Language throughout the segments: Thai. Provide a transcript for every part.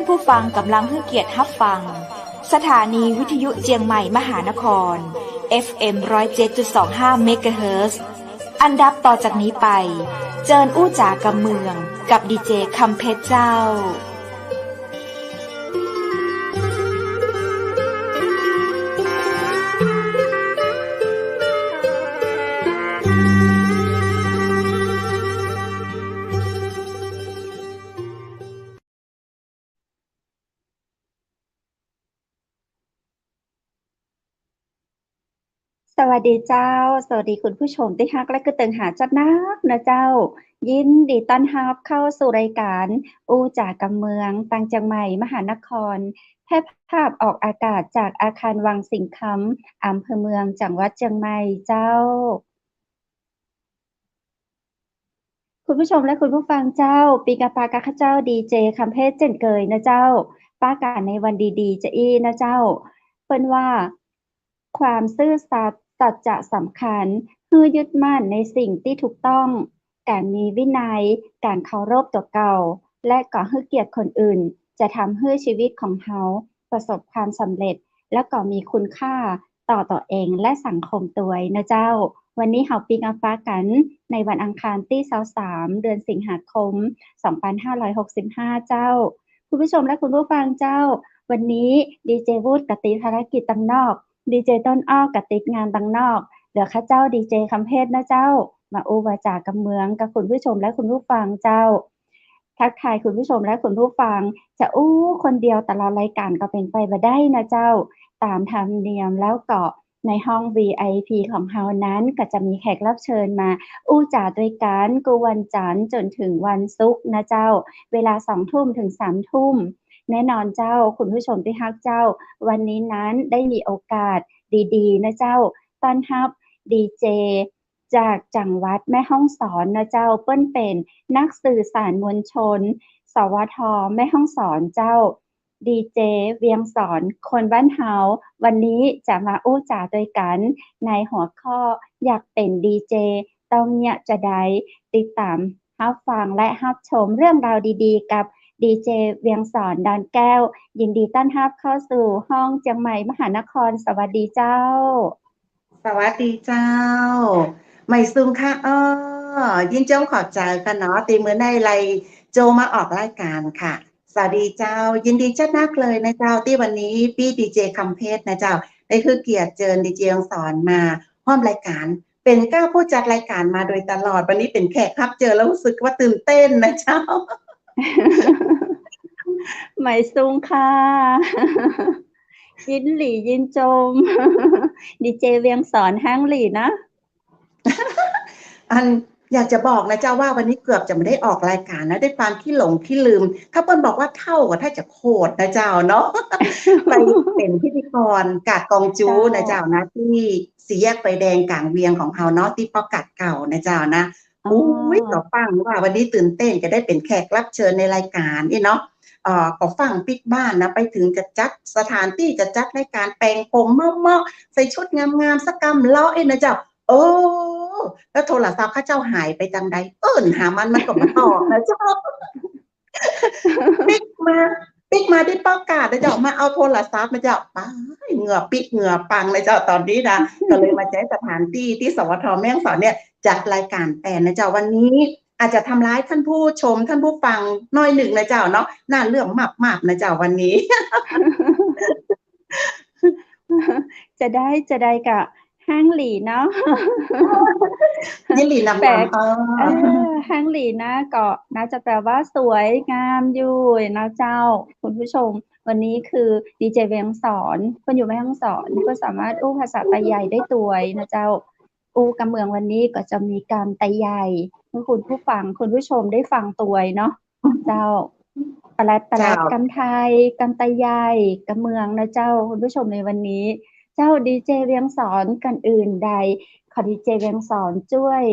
านผู้ฟังกำลังให้เกียรติรับฟังสถานีวิทยุเจียงใหม่มหานคร FM 107.25 เมกะเฮิรตซ์อันดับต่อจากนี้ไปเจิญอู้จ๋ากำเมืองกับดีเจคำเพชรเจ้าสวัสดีเจ้าสวัสดีคุณผู้ชมที่ฮักและก็ตึงหาจัดนักนะเจ้ายินดีต้อนรับเข้าสู่รายการอู้จากกำเมืองตังเจียงใหม่มหานครแพร่ภาพออกอากาศจากอาคารวังสิงคำอำเภอเมืองจังหวัดเจียงใหม่เจ้าคุณผู้ชมและคุณผู้ฟังเจ้าปีกาปากาข้าเจ้าดีเจคำเพชรเจ่นเกยนะเจ้าป้าการในวันดีๆจะอีนะเจ้าเปิ้นว่าความซื่อสัตย์สัจจะสำคัญคือยึดมั่นในสิ่งที่ถูกต้องการมีวินัยการเคารพตัวเก่าและก็ให้เกียรติคนอื่นจะทำให้ชีวิตของเฮาประสบความสำเร็จและก็มีคุณค่าต่อตัวเองและสังคมตัวยนะเจ้าวันนี้เฮาปิงอัปปากันในวันอังคารที่23เดือนสิงหาคม2565เจ้าคุณผู้ชมและคุณผู้ฟังเจ้าวันนี้ดีเจวูดกติภารกิจตังนอกดีเจต้นอ้อกติดงานตังนอกเหลือข้าเจ้าดีเจคำเพชรนะเจ้ามาอู้วาจากกำเมืองกับคุณผู้ชมและคุณผู้ฟังเจ้าทักทายคุณผู้ชมและคุณผู้ฟังจะอู้คนเดียวตลอดรายการก็เป็นไปบ่ได้นะเจ้าตามธรรมเนียมแล้วก็ในห้อง VIP ของเฮานั้นก็จะมีแขกรับเชิญมาอู้จาด้วยกันกูวันจันทร์จนถึงวันศุกร์นะเจ้าเวลา 20:00 ถึง 3:00 แน่นอนเจ้าคุณผู้ชมที่ฮักเจ้าวันนี้นั้นได้มีโอกาสดีๆนะเจ้าต้อนรับดีเจจากจังหวัดแม่ฮ่องสอนนะเจ้าเปิ้นเป็นนักสื่อสารมวลชนสวทแม่ฮ่องสอนเจ้าดีเจเวียงสอนคนบ้านเฮาวันนี้จะมาอู้จาด้วยกันในหัวข้ออยากเป็นดีเจต้องเนี่ยจะได้ติดตามรับฟังและรับชมเรื่องราวดีๆกับดีเจเวียงสอนดอนแก้วยินดีต้อนรับเข้าสู่ห้องเจียงใหม่มหานครสวัสดีเจ้าสวัสดีเจ้าไม่ซุ่มค่ะยินจ้องขอบใจค่ะเนาะตีมือในไรโจมาออกรายการค่ะสวัสดีเจ้ายินดีจัดนักเลยนะเจ้าที่วันนี้พี่ดีเจคำเพชรนะเจ้าได้คือเกียรติเจิญดีเจสอนมาร่วมรายการเป็นก้าวผู้จัดรายการมาโดยตลอดวันนี้เป็นแขกรับเจอแล้วรู้สึกว่าตื่นเต้นนะเจ้า ไม่ซุงค่ะยินหลี่ยินจมดีเจเวียงสอนห้างหลี่นะอันอยากจะบอกนะเจ้าว่าวันนี้เกือบจะไม่ได้ออกรายการนะด้วยความที่หลงที่ลืมถ้าเปิ้ลบอกว่าเท่ากับถ้าจะโคตรนะเจ้าเนาะ ไปเป็นพิธีกรกาดกองจูนะเจ้านะที่สี่แยกไฟแดงกลางเวียงของเฮาเนาะที่ปอกัดเก่านะเจ้านะอุ้ยก็ฟังว่าวันนี้ตื่นเต้นจะได้เป็นแขกรับเชิญในรายการนี่เนาะก็ฟังปิดบ้านนะไปถึงจะจัดสถานที่จะจัดรายการแปลงผมเมาะๆใส่ชุดงามๆสักกำล้อนะเจ้าโอ้แล้วโทรศัพท์ข้าเจ้าหายไปจังใดหามันก็มาตอบนะเจ้าปิกมาที่ประกาศนะเจ้ามาเอาโทรศัพท์มาเจ้าป้าเหงื่อปิกเหงื่อปังเลยเจ้าตอนนี้นะก็เลยมาใช้สถานที่ที่สวทแม่ฮ่องสอนเนี่ยจัดรายการแปลนะเจ้าวันนี้อาจจะทำร้ายท่านผู้ชมท่านผู้ฟังน้อยหนึ่งนะเจ้าเนาะน่าเรื่องมากๆนะเจ้าวันนี้ จะได้กับห้างหลี่เนาะ ยินดีนำแปลกห้างหลี่นะก็น่าจะแปลว่าสวยงามอยู่นะเจ้าคุณผู้ชมวันนี้คือดีเจเวียงสอนเพิ่นอยู่แม่ฮ่องสอนก็สามารถอู้ภาษาไต้ใหญ่ได้ตวยนะเจ้าอู้กำเมืองวันนี้ก็จะมีการไต้ใหญ่ให้คุณผู้ฟังคุณผู้ชมได้ฟังตวยเนาะเจ้าปลัดกำไทยกำไต้ใหญ่กำเมืองนะเจ้าคุณผู้ชมในวันนี้เจ้าดีเจเวียงสอนกันอื่นใดขอดีเจเวียงสอนช่วย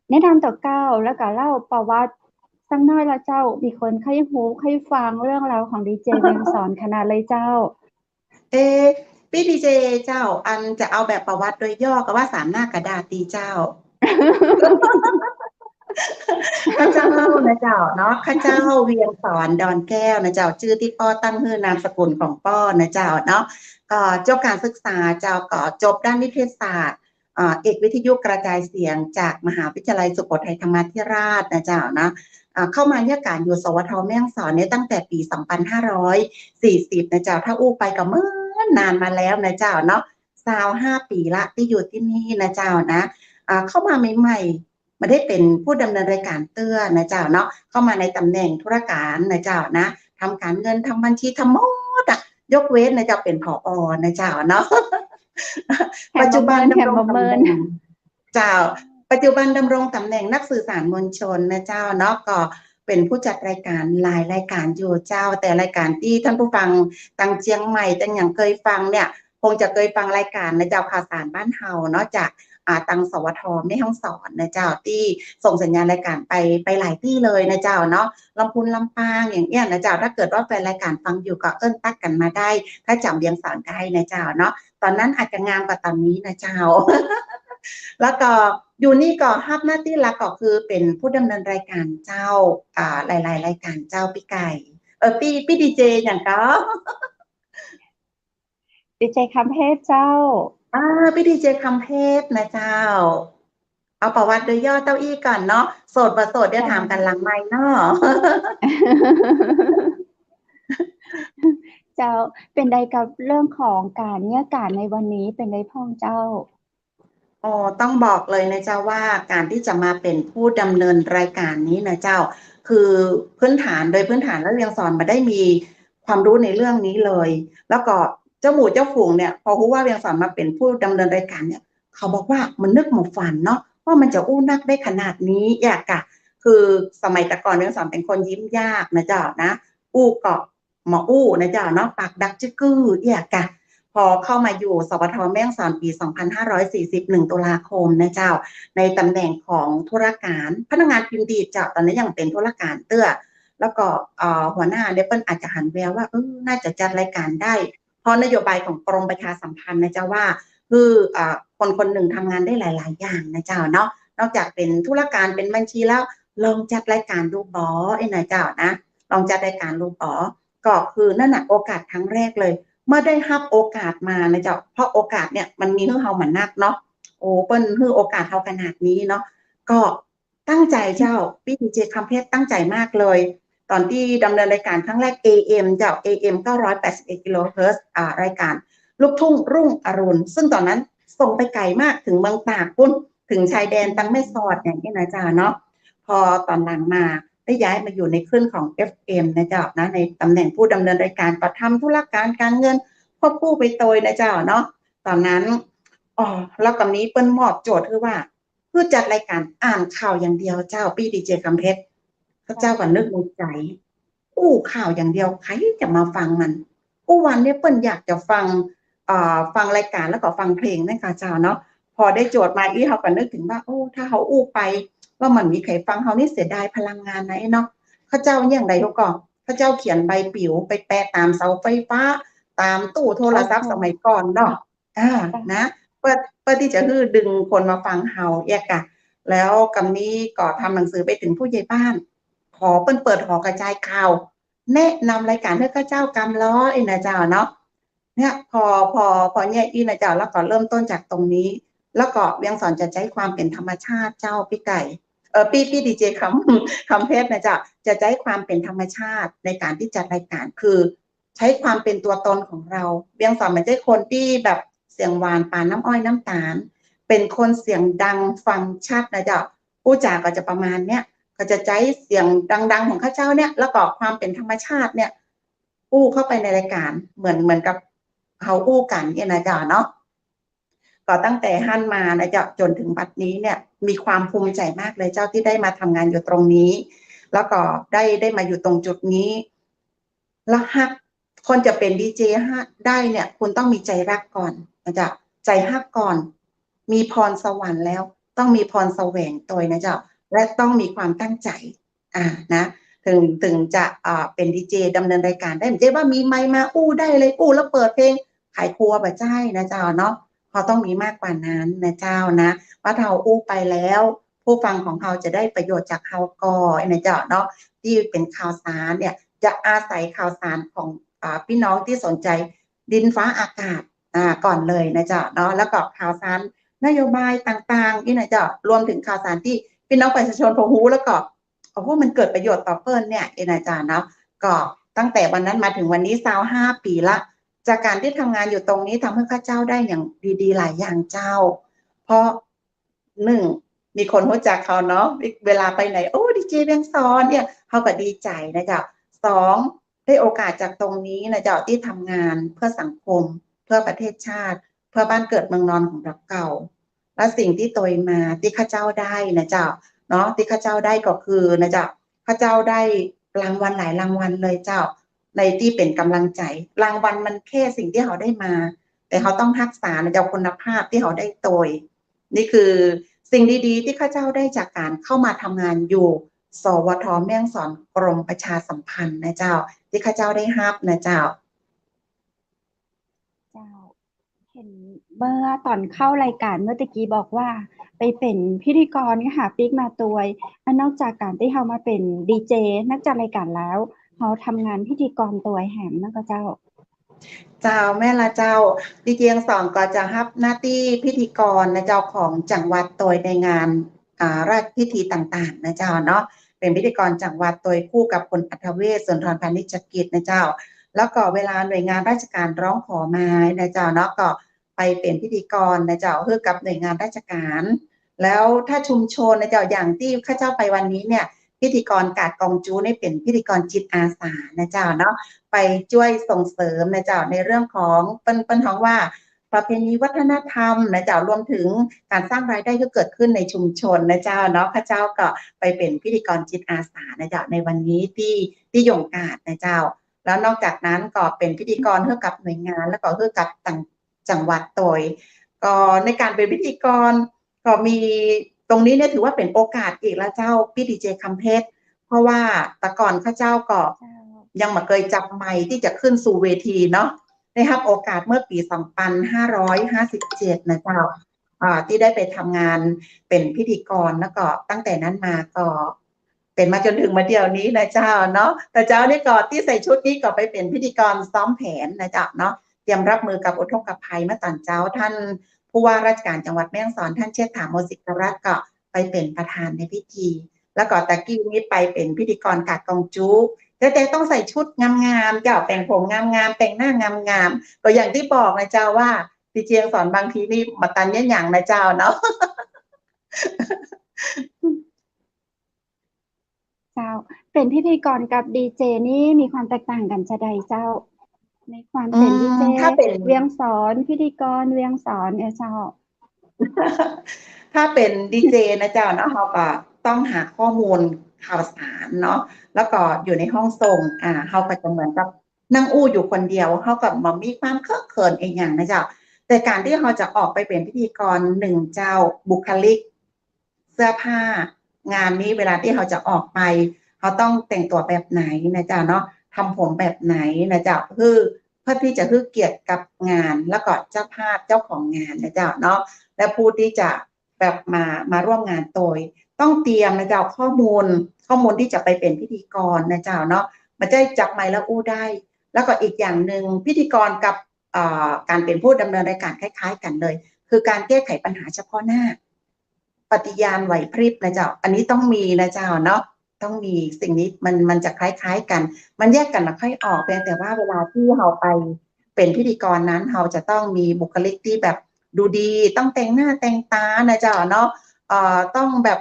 แนะนำต่อเก้าแล้วก็เล่าประวัติสักน้อยละเจ้ามีคนใครหูใครฟังเรื่องราวของดีเจเวียงสอนขนาดเลยเจ้าพี่ดีเจเจ้าอันจะเอาแบบประวัติโดยย่อก็ว่า3 หน้ากระดาษตีเจ้า ข้าเจ้านะเจ้าเนาะข้าเจ้าเวียงสอนดอนแก้วนะเจ้าชื่อที่ป้อตั้งคือนามสกุลของป้อนะเจ้าเนาะก็จบการศึกษาเจ้าก็จบด้านนิเทศศาสตร์เอกวิทยุกระจายเสียงจากมหาวิทยาลัยสุโขทัยธรรมาธิราชนะเจ้านะเข้ามาเนี่ยการอยู่สวทแม่ฮ่องสอนเนี่ยตั้งแต่ปี 2540นะเจ้าถ้าอู้ไปก็เมื่อนานมาแล้วนะเจ้าเนาะ25 ปีละที่อยู่ที่นี่นะเจ้านะเข้ามาใหม่ๆ มาได้เป็นผู้ดำเนินรายการเตื้อนะเจ้าเนาะเข้ามาในตำแหน่งธุรการนะเจ้านะทำการเงินทำบัญชีทำหมดอะยกเว้นนะเจ้าเป็นผอนะเจ้าเนาะปัจจุบันดำรงตำแหน่งเจ้าปัจจุบันดำรงตำแหน่งนักสื่อสารมวลชนนะเจ้าเนาะก็เป็นผู้จัดรายการหลายรายการอยู่เจ้าแต่รายการที่ท่านผู้ฟังตังเจียงใหม่ตังอย่างเคยฟังเนี่ยคงจะเคยฟังรายการนะเจ้าข่าวสารบ้านเฮาเนาะจากตังสวทแม่ฮ่องสอนนะเจ้าที่ส่งสัญญาณรายการไปหลายที่เลยนะเจ้าเนาะลำพูนลำปางอย่างเงี้ยนะเจ้าถ้าเกิดว่าแฟนรายการฟังอยู่ก็ตักกันมาได้ถ้าจำเวียงสอนได้นะเจ้าเนาะตอนนั้นอาจจะงามกว่าตอนนี้นะเจ้า แล้วก็อยู่นี่ก็ฮับหน้าที่หลักก็คือเป็นผู้ดำเนินรายการเจ้าหลายๆรายการเจ้าพี่ไก่พี่ดีเจอย่างก็ดีเจคำเพชรเจ้าพี่ดีเจคำเพชรนะเจ้าเอาประวัติโดยย่อเต้าอี้ก่อนเนาะโสดบ่โสดเดี๋ยวถามกันหลังไมค์เนาะ เจ้าเป็นใดกับเรื่องของการเนี่ยการในวันนี้เป็นใดพ่องเจ้าต้องบอกเลยนะเจ้าว่าการที่จะมาเป็นผู้ดำเนินรายการนี้นะเจ้าคือพื้นฐานแล้วเรียงสอนมาได้มีความรู้ในเรื่องนี้เลย แล้วก็เจ้าหมูเจ้าฝูงเนี่ยพอรู้ว่าเรียงสอนมาเป็นผู้ดำเนินรายการเนี่ยเขาบอกว่ามันนึกหมดฝันเนาะว่ามันจะอู้นักได้ขนาดนี้อยากอะคือสมัยแต่ก่อนเรียงสอนเป็นคนยิ้มยากนะเจ้านะอู้เกาะหมออู้นะเจ้าเนาะปากดักจึกกืออยากอะพอเข้ามาอยู่สวทแม่ฮ่องสอนปี 2541 ตุลาคมนะเจ้าในตำแหน่งของธุรการพนักงานพิมพ์ดีดเจ้าตอนนี้ยังเป็นธุรการเตื้อแล้วก็หัวหน้าเดเปิ้ลอาจจะหันแววว่าน่าจะจัดรายการได้เพราะนโยบายของกรมประชาสัมพันธ์นะเจ้าว่าคือคนคนหนึ่งทำงานได้หลายๆอย่างนะเจ้าเนาะนอกจากเป็นธุรการเป็นบัญชีแล้วลองจัดรายการดูบอไอ้นายเจ้านะลองจัดรายการดูบอก็คือนั่นน่ะโอกาสครั้งแรกเลยเมื่อได้รับโอกาสมานะเจ้าเพราะโอกาสเนี่ยมันมีให้เฮามันนักเนาะโอ้เปิ้ลให้โอกาสเฮาขนาดนี้เนาะก็ตั้งใจเจ้าพี่ดีเจคำเพชรตั้งใจมากเลยตอนที่ดำเนินรายการครั้งแรก AM เจ้า AM 981กิโลเฮิรตซ์รายการลูกทุ่งรุ่งอรุณซึ่งตอนนั้นส่งไปไกลมากถึงเมืองตากปุ้นถึงชายแดนตั้งแม่สอดอย่างนี้นะเจ้าเนาะพอตอนหลังมาได้ย้ายมาอยู่ในคลื่นของ FM นะเจ้านะในตำแหน่งผู้ดำเนินรายการก็ทำธุรการเงินควบคู่ไปโดยนะเจ้าเนาะตอนนั้นแล้วกับนี้เปิ้ลมอบโจทย์คือว่าเพื่อจัดรายการอ่านข่าวอย่างเดียวเจ้าพี่ดีเจคำเพชรพระเจ้าก็นึกในใจข่าวอย่างเดียวใครจะมาฟังมันวันนี้เปิ้ลอยากจะฟังรายการแล้วก็ฟังเพลงนะคะเจ้าเนาะพอได้โจทย์มาเขาก็นึกถึงว่าถ้าเขาไปว่ามันมีใครฟังเขานี่เสียดายพลังงานไหนเนาะข้าเจ้าอย่างไรก็ข้าเจ้าเขียนใบปลิวไปแปะตามเสาไฟฟ้าตามตู้โทรศัพท์สมัยก่อนเนาะนะเพื่อที่จะดึงคนมาฟังเฮาแยกกันแล้วกำนี้ก็ทำหนังสือไปถึงผู้ใหญ่บ้านขอเปิดหอกระจายข่าวแนะนำรายการให้ข้าเจ้ากำล้อไอ้นะเจ้าเนาะเนี่ยพอเนี่ยอีนะเจ้าแล้วก็เริ่มต้นจากตรงนี้แล้วก็เวียงสอนจะใช้ความเป็นธรรมชาติเจ้าพี่ไก่พี่ดีเจคำเพชรนะจ๊ะจะใช้ความเป็นธรรมชาติในการที่จัดรายการคือใช้ความเป็นตัวตนของเราเวียงสอนมันใช่คนที่แบบเสียงหวานปานน้ำอ้อยน้ำตาลเป็นคนเสียงดังฟังชัดนะจ๊ะผู้จาก็จะประมาณเนี้ยก็จะใช้เสียงดังๆของข้าเจ้าเนี่ยแล้วก็ความเป็นธรรมชาติเนี่ยเข้าไปในรายการเหมือนกับเขากันเนี่ยนะจ๊ะเนาะก็ตั้งแต่ฮั่นมานะเจ้าจนถึงบัดนี้เนี่ยมีความภูมิใจมากเลยเจ้าที่ได้มาทำงานอยู่ตรงนี้แล้วก็ได้มาอยู่ตรงจุดนี้แล้วฮักคนจะเป็นดีเจได้เนี่ยคุณต้องมีใจรักก่อนนะเจ้าใจฮักก่อนมีพรสวรรค์แล้วต้องมีพรแสวงตัวนะเจ้าและต้องมีความตั้งใจนะถึงจะเป็นดีเจดำเนินรายการได้ไม่ใช่ว่ามีไมค์มาได้เลยแล้วเปิดเพลงขายครัวแบบใช่นะเจ้าเนาะเขาต้องมีมากกว่านั้นนะเจ้านะว่าเราไปแล้วผ ผู้ฟังของเราจะได้ประโยชน์จากข่าวก่อนนะเจ้าเนาะที่เป็นข่าวสารเนี่ยจะอาศัยข่าวสารของพี่น้องที่สนใจดินฟ้าอากาศก่อนเลยนะเจ้าเนาะแล้วก็ข่าวสารนโยบายต่างๆที่นะเจ้ารวมถึงข่าวสารที่พี่น้องประชาชนพอรู้แล้วก็มันเกิดประโยชน์ต่อเปิ้ลเนี่ยนะเจ้าเนาะก็ตั้งแต่วันนั้นมาถึงวันนี้25 ปีละจากการที่ทำงานอยู่ตรงนี้ทำให้ข้าเจ้าได้อย่างดีๆหลายอย่างเจ้าเพราะ1มีคนรู้จักเขาเนาะเวลาไปไหนดีเจเวียงซอนเนี่ยเขาก็ดีใจนะเจ้า2ได้โอกาสจากตรงนี้นะเจ้าที่ทำงานเพื่อสังคมเพื่อประเทศชาติเพื่อบ้านเกิดเมืองนอนของเราเก่าและสิ่งที่ตัวมาที่ข้าเจ้าได้นะเจ้าเนาะที่ข้าเจ้าได้ก็คือนะเจ้าข้าเจ้าได้รางวัลหลายรางวัลเลยเจ้าในที่เป็นกำลังใจรางวัลมันแค่สิ่งที่เขาได้มาแต่เขาต้องรักษานะเจ้าคุณภาพที่เขาได้โดยนี่คือสิ่งดีๆที่ข้าเจ้าได้จากการเข้ามาทำงานอยู่สวท.แม่ฮ่องสอนกรมประชาสัมพันธ์นะเจ้าที่ข้าเจ้าได้รับนะเจ้าเห็นเมื่อตอนเข้ารายการเมื่อตะกี้บอกว่าไปเป็นพิธีกรค่ะปิ๊กมาตัวนอกจากการที่เขามาเป็นดีเจนักจัดรายการแล้วเขาทำงานพิธีกรตัวแหมนะก็เจ้าแม่ละเจ้าดีเจสองก็จะรับหน้าที่พิธีกรนะเจ้าของจังหวัดตัวในงานราชพิธีต่างๆนะเจ้าเนาะเป็นพิธีกรจังหวัดตัวคู่กับคุณอัธเวศสุนทรพานิชกิจนะเจ้าแล้วก็เวลาหน่วยงานราชการร้องขอมานะเจ้าเนาะก็ไปเป็นพิธีกรนะเจ้าเพื่อกับหน่วยงานราชการแล้วถ้าชุมชนนะเจ้าอย่างที่ข้าเจ้าไปวันนี้เนี่ยพิธีกรกาดกองจูนี่เป็นพิธีกรจิตอาสานะเจ้าเนาะไปช่วยส่งเสริมนะเจ้าในเรื่องของเป็นท้องว่าประเพณีวัฒนธรรมนะเจ้ารวมถึงการสร้างรายได้ที่เกิดขึ้นในชุมชนนะเจ้าเนาะข้าเจ้าก็ไปเป็นพิธีกรจิตอาสานะเจ้าในวันนี้ที่ยงกาดนะเจ้าแล้วนอกจากนั้นก็เป็นพิธีกรเพื่อกับหน่วยงานแล้วก็เพื่อกับต่างจังหวัดโดยก็ในการเป็นพิธีกรก็มีตรงนี้เนี่ยถือว่าเป็นโอกาสอีกแล้วเจ้าพี่ดีเจคำเพชรเพราะว่าแต่ก่อนข้าเจ้าก็ยังไม่เคยจับไมค์ที่จะขึ้นสู่เวทีเนาะได้รับโอกาสเมื่อปี2557นะเจ้าที่ได้ไปทำงานเป็นพิธีกรแล้วก็ตั้งแต่นั้นมาก็เป็นมาจนถึงมาเดี๋ยวนี้นะเจ้าเนาะแต่เจ้านี่ก็ที่ใส่ชุดนี้ก็ไปเป็นพิธีกรซ้อมแผนนะเจ้าเนาะเตรียมรับมือกับอุทกภัยเมื่อตอนเช้าท่านผู้ว่าราชการจังหวัดแม่ฮ่องสอนท่านเชษฐาโมสิกรัตน์ก็ไปเป็นประธานในพิธีแล้วก็ตะกี้นี้ไปเป็นพิธีกรกาดกองจูแต่ต้องใส่ชุดงามๆเจ้าแต่งผมงามๆแต่งหน้างามๆก็อย่างที่บอกนะเจ้าว่าดีเจสอนบางทีนี่มาตันเยี่ยหยังนะเจ้าเนาะเจ้าเป็นพิธีกรกับดีเจนี่มีความแตกต่างกันจะใดเจ้าในความเป็นดีเจเวียงสอนพิธีกรเวียงสอนเจ้าถ้าเป็นดีเจนะเจ้าเนาะเขาก็ต้องหาข้อมูลข่าวสารเนาะแล้วก็อยู่ในห้องส่งเขาก็จะเหมือนกับนั่งอู้อยู่คนเดียวเขาก็บ่มีความเคอะเขินเองอย่างนะเจ้าแต่การที่เขาจะออกไปเป็นพิธีกรหนึ่งเจ้าบุคลิกเสื้อผ้างานนี้เวลาที่เขาจะออกไปเขาต้องแต่งตัวแบบไหนนะเจ้าเนาะทำผมแบบไหนนะเจ้าเพื่อที่จะให้เกียรติกับงานแล้วก็เจ้าภาพเจ้าของงานนะเจ้าเนาะและผู้ที่จะแบบมาร่วมงานโดยต้องเตรียมนะเจ้าข้อมูลที่จะไปเป็นพิธีกรนะเจ้าเนาะมันจะจับไมค์แล้วอู้ได้แล้วก็อีกอย่างหนึ่งพิธีกรกับการเป็นผู้ดำเนินรายการคล้ายๆกันเลยคือการแก้ไขปัญหาเฉพาะหน้าปฏิญาณไหวพริบนะเจ้าอันนี้ต้องมีนะเจ้าเนาะต้องมีสิ่งนี้มันจะคล้ายๆกันมันแยกกันไม่ค่อยออกแต่ว่าเวลาที่เราไปเป็นพิธีกรนั้นเราจะต้องมีบุคลิกที่แบบดูดีต้องแต่งหน้าแต่งตานะเจ้าเนาะต้องแบบ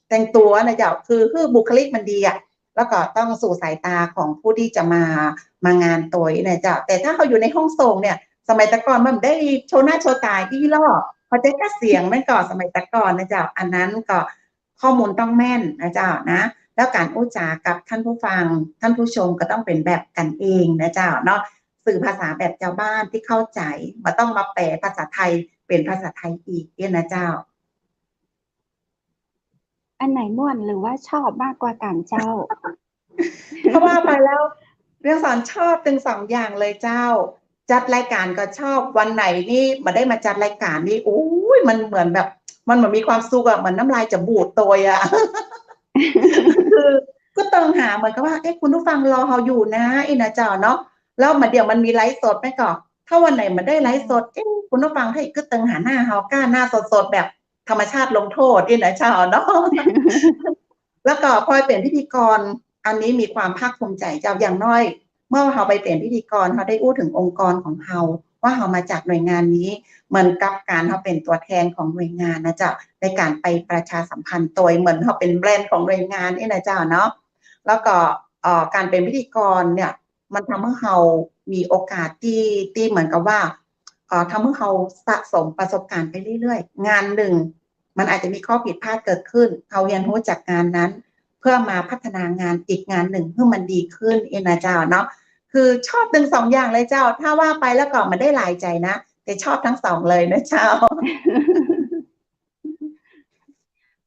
แต่งตัวนะเจ้าคือบุคลิกมันดีอะแล้วก็ต้องสู่สายตาของผู้ที่จะมางานตัวนะเจ้าแต่ถ้าเขาอยู่ในห้องส่งเนี่ยสมัยแต่ก่อนมันได้โชว์หน้าโชว์ตาที่ล่อเขาจะกระเสียงนั่นก่อนสมัยแต่ก่อนนะเจ้าอันนั้นก็ข้อมูลต้องแม่นนะเจ้านะแล้วการอู้จากับท่านผู้ฟังท่านผู้ชมก็ต้องเป็นแบบกันเองนะเจ้าเนาะสื่อภาษาแบบเจ้าบ้านที่เข้าใจมาต้องมาแปลภาษาไทยเป็นภาษาไทยอีกเนี่ยนะเจ้าอันไหนม่วนหรือว่าชอบมากกว่ากันเจ้า เพราะว่าไปแล้วเรื่องสอนชอบเป็น2 อย่างเลยเจ้าจัดรายการก็ชอบวันไหนนี่มาได้มาจัดรายการนี่โอ้ยมันเหมือนแบบ มันเหมือนมีความสุขอะเหมือนน้ำลายจะบูดตัวอะ คือก็ต้องหาเหมือนกับว่าเอ๊ะคุณผู้ฟังรอเราอยู่นะอีนะเจ้าเนาะแล้วมาเดี๋ยวมันมีไลฟ์สดไหมก่อนถ้าวันไหนมันได้ไลฟ์สดเอ๊ะคุณผู้ฟังให้ก็ตึงหาหน้าเฮากล้าหน้าสดๆแบบธรรมชาติลงโทษอีนะเจ้าเนาะ แล้วก็พอเป็นพิธีกรอันนี้มีความภาคภูมิใจเจ้าอย่างน้อยเมื่อเราไปเป็นพิธีกรเขาได้อู้ถึงองค์กรของเราว่าเรามาจากหน่วยงานนี้เหมือนกับการเราเป็นตัวแทนของหน่วยงานนะเจ้าในการไปประชาสัมพันธ์ตัวเหมือนเราเป็นแบรนด์ของหน่วยงานนี่นะเจ้าเนาะแล้วก็การเป็นพิธีกรเนี่ยมันทำให้เรามีโอกาสที่เหมือนกับว่าทำให้เราสะสมประสบการณ์ไปเรื่อยๆงานหนึ่งมันอาจจะมีข้อผิดพลาดเกิดขึ้นเราเรียนรู้จากงานนั้น เพื่อมาพัฒนางานอีกงานหนึ่งเพื่อมันดีขึ้นเองนะเจ้าเนาะคือชอบทั้งสองอย่างเลยเจ้าถ้าว่าไปแล้วก็มันได้หลายใจนะแต่ชอบทั้งสองเลยนะเจ้า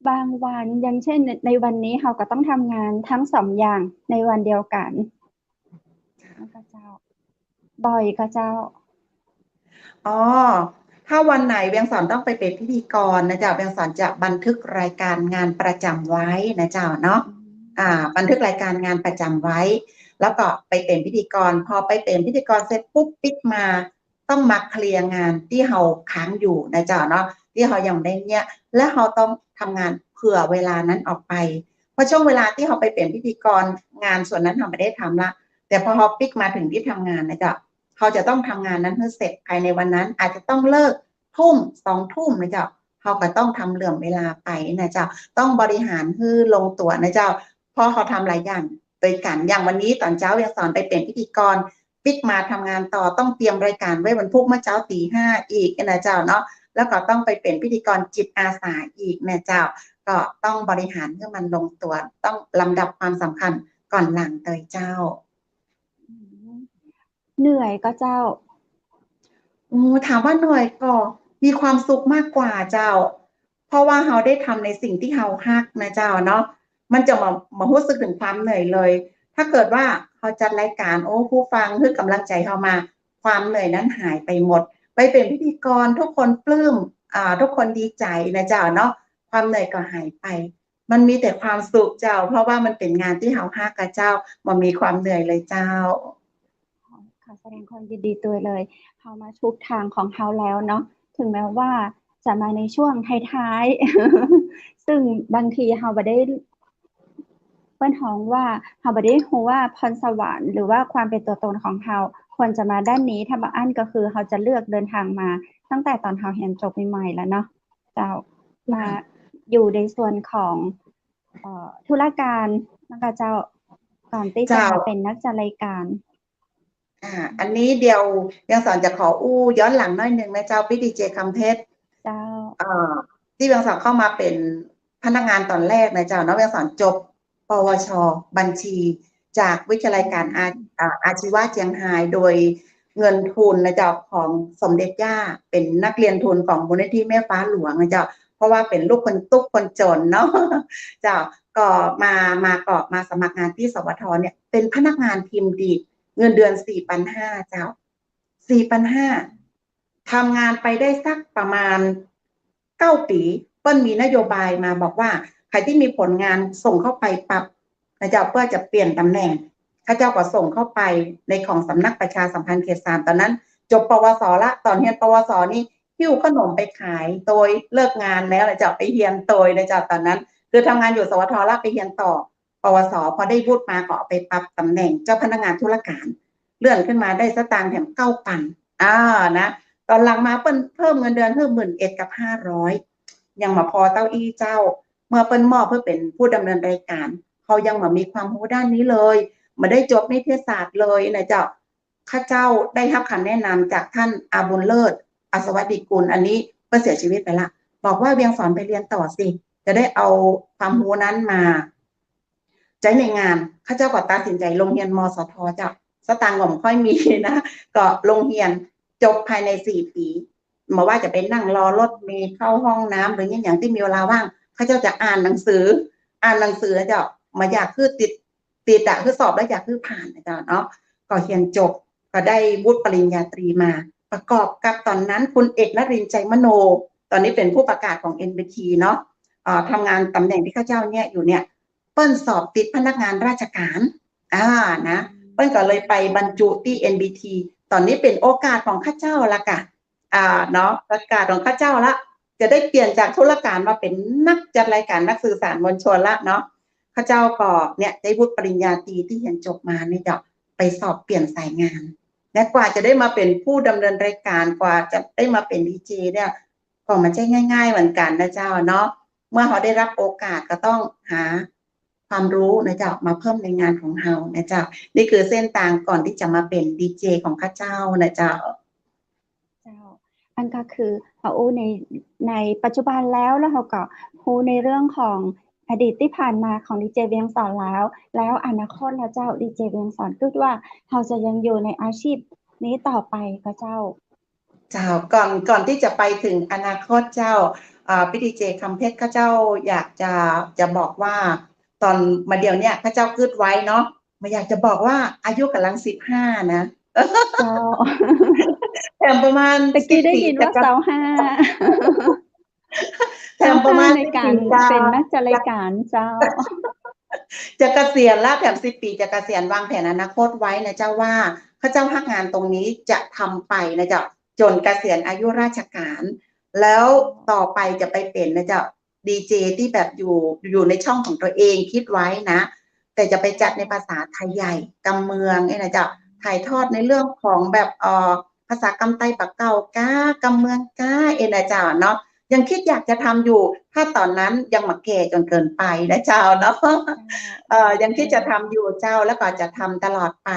บางวันอย่างเช่นในวันนี้เราก็ต้องทำงานทั้งสองอย่างในวันเดียวกันนะคะเจ้าบ่อยค่ะเจ้าอ๋อถ้าวันไหนเวียงสอนต้องไปเป็นพิธีกรนะเจ้าเวียงสอนจะบันทึกรายการงานประจำไว้นะเจ้าเนาะบันทึกรายการงานประจำไว้แล้วก็ไปเป็นพิธีกรพอไปเป็นพิธีกรเสร็จปุ๊บปิดมาต้องมาเคลียร์งานที่เราค้างอยู่นะเจ้าเนาะที่เรายังได้เนี่ยและเราต้องทำงานเผื่อเวลานั้นออกไปเพราะช่วงเวลาที่เราไปเป็นพิธีกรงานส่วนนั้นเราไม่ได้ทำละแต่พอเราปิกมาถึงที่ทำงานนะเจ้า เขาจะต้องทำงานนั้นให้เสร็จภายในวันนั้นอาจจะต้องเลิกทุ่ม2 ทุ่มนะเจ้าเขาก็ต้องทำเหลื่อมเวลาไปนะเจ้าต้องบริหารให้ลงตัวนะเจ้าเพราะเขาทำหลายอย่างโดยกันอย่างวันนี้ตอนเช้าเรียนสอนไปเป็นพิธีกรปิกมาทำงานต่อต้องเตรียมรายการไว้วันพุธเมื่อเช้าตี 5อีกนะเจ้าเนาะแล้วก็ต้องไปเป็นพิธีกรจิตอาสาอีกนะเจ้าก็ต้องบริหารให้มันลงตัวต้องลำดับความสำคัญก่อนหลังเตยเจ้าเหนื่อยก็เจ้าถามว่าเหนื่อยก็มีความสุขมากกว่าเจ้าเพราะว่าเราได้ทำในสิ่งที่เราฮักนะเจ้าเนาะมันจะมารู้สึกถึงความเหนื่อยเลยถ้าเกิดว่าเขาจัดรายการโอ้ผู้ฟังคือกำลังใจเขามาความเหนื่อยนั้นหายไปหมดไปเป็นพิธีกรทุกคนปลื้มทุกคนดีใจนะเจ้าเนาะความเหนื่อยก็หายไปมันมีแต่ความสุขเจ้าเพราะว่ามันเป็นงานที่เราฮักกับเจ้ามันมีความเหนื่อยเลยเจ้าค่ะแสดงความยินดีตัวเลยเรามาทุกทางของเราแล้วเนาะถึงแม้ว่าจะมาในช่วงท้ายๆ ซึ่งบางทีเราไม่ได้เปิ้นฮ้องว่าเราไม่ได้รู้ว่าพรสวรรค์หรือว่าความเป็นตัวตนของเราควรจะมาด้านนี้ถ้าบ่อั้นก็คือเราจะเลือกเดินทางมาตั้งแต่ตอนเราเรียนจบใหม่ๆแล้วเนาะเจ้ามาอยู่ในส่วนของธุรการนะคะเจ้าก่อนที่จะมาเป็นนักจัดรายการอันนี้เดียวยังสอนจะขออู้ย้อนหลังหน่อยหนึ่งนะเจ้าพี่ดีเจคำเพชรเจ้าที่ยังสอนเข้ามาเป็นพนักงานตอนแรกนะเจ้าเนาะยังสอนจบปวชบัญชีจากวิทยาลัยการอาชีวะเจียงไฮ้โดยเงินทุนนะเจ้าของสมเด็จย่าเป็นนักเรียนทุนของมูลนิธิแม่ฟ้าหลวงนะเจ้าเพราะว่าเป็นลูกคนตุ๊กคนจนเนาะเจ้าก็มาสมัครงานที่สวทเนี่ยเป็นพนักงานพิมพ์ดีเงินเดือน 4,500 เจ้า 4,500 ทำงานไปได้สักประมาณ9 ปีเปิ้ลมีนโยบายมาบอกว่าใครที่มีผลงานส่งเข้าไปปรับนะเจ้าเพื่อจะเปลี่ยนตำแหน่งข้าเจ้าก็ส่งเข้าไปในของสำนักประชาสัมพันธ์เขต 3ตอนนั้นจบปวสละตอนเรียนปวสนี่หิ้วขนมไปขายโดยเลิกงานแล้วนะเจ้าไปเรียนโดยนะเจ้าตอนนั้นคือทำงานอยู่สวทละไปเรียนต่อปวสพอได้วุฒิมาก็ไปปรับตำแหน่งเจ้าพนักงานธุรการเลื่อนขึ้นมาได้สตางค์แถม9,000นะตอนหลังมาเพิ่มเงินเดือนเพิ่ม11,000 กับ 500ยังมาพอเต้าอี้เจ้าเมื่อเปิ้นมอบเพื่อเป็นผู้ดำเนินรายการเขายังมามีความรู้ด้านนี้เลยมาได้จบนิเทศศาสตร์เลยนะเจ้าข้าเจ้าได้รับคำแนะนำจากท่านอาบุญเลิศอัศวดิกุลอันนี้เพิ่นเสียชีวิตไปละบอกว่าเวียงสอนไปเรียนต่อสิจะได้เอาความรู้นั้นมาใช้ในงานข้าเจ้าก็ตัดสินใจลงเรียนมสทเจ้าสตางค์ก็ไม่ค่อยมีนะก็ลงเรียนจบภายใน4 ปีมาว่าจะไปนั่งรอรถเมล์เข้าห้องน้ำหรืออย่างที่มีเวลาว่างข้าเจ้าจะอ่านหนังสือเจ้ามาอยากคือติดคือสอบแล้วอยากคือผ่านนะเจ้าเนาะก็เรียนจบก็ได้วุฒิปริญญาตรีมาประกอบกับตอนนั้นคุณเอกนรินทร์ใจมโน ตอนนี้เป็นผู้ประกาศของ NBT เนาะทำงานตำแหน่งที่ข้าเจ้าเนี่ยอยู่เนี่ยเปิ้ลสอบติดพนักงานราชการนะเปิ้ลก็เลยไปบรรจุที่ NBT ตอนนี้เป็นโอกาสของข้าเจ้าละค่ะเนาะโอกาสของข้าเจ้าละจะได้เปลี่ยนจากธุรการมาเป็นนักจัดรายการนักสื่อสารมวลชนละเนาะข้าเจ้าก็เนี่ยได้วุฒิปริญญาตรีที่เรียนจบมาเนี่ยจะไปสอบเปลี่ยนสายงานและกว่าจะได้มาเป็นผู้ดำเนินรายการกว่าจะได้มาเป็นดีเจเนี่ยก็มันใช่ง่ายๆเหมือนกันนะเจ้าเนาะเมื่อเขาได้รับโอกาสก็ต้องหาความรู้นะเจ้ามาเพิ่มในงานของเรานะเจ้านี่คือเส้นทางก่อนที่จะมาเป็นดีเจของข้าเจ้านะเจ้าอันก็คือเขาในปัจจุบันแล้วเขาก็รู้ในเรื่องของอดีตที่ผ่านมาของดีเจเวียงสอนแล้วอนาคตแล้วเจ้าดีเจเวียงสอนคิดว่าเขาจะยังอยู่ในอาชีพนี้ต่อไปก็เจ้าก่อนที่จะไปถึงอนาคตเจ้าพี่ดีเจคำเพชรข้าเจ้าอยากจะบอกว่าตอนมาเดียวเนี่ยข้าเจ้าคิดไว้เนาะไม่อยากจะบอกว่าอายุกำลัง15นะเจ้าแถมประมาณตะกี้ได้ยินว่า25แถมประมาณในการเป็นนักจัดรายการเจ้าจะเกษียณแล้วแถม10 ปีจะเกษียณวางแผนอนาคตไว้นะเจ้าว่าข้าเจ้าพักงานตรงนี้จะทำไปนะเจ้าจนเกษียณอายุราชการแล้วต่อไปจะไปเป็นนะเจ้าดีเจที่แบบอยู่ในช่องของตัวเองคิดไว้นะแต่จะไปจัดในภาษาไทยใหญ่กำเมืองนะเจ้าถ่ายทอดในเรื่องของแบบภาษากำไตปากเก่ากากำเมืองกานะเจ้าเนาะยังคิดอยากจะทำอยู่ถ้าตอนนั้นยังมาแก่จนเกินไปนะเจ้าเนาะยังคิดจะทำอยู่เจ้าแล้วก็จะทำตลอดไป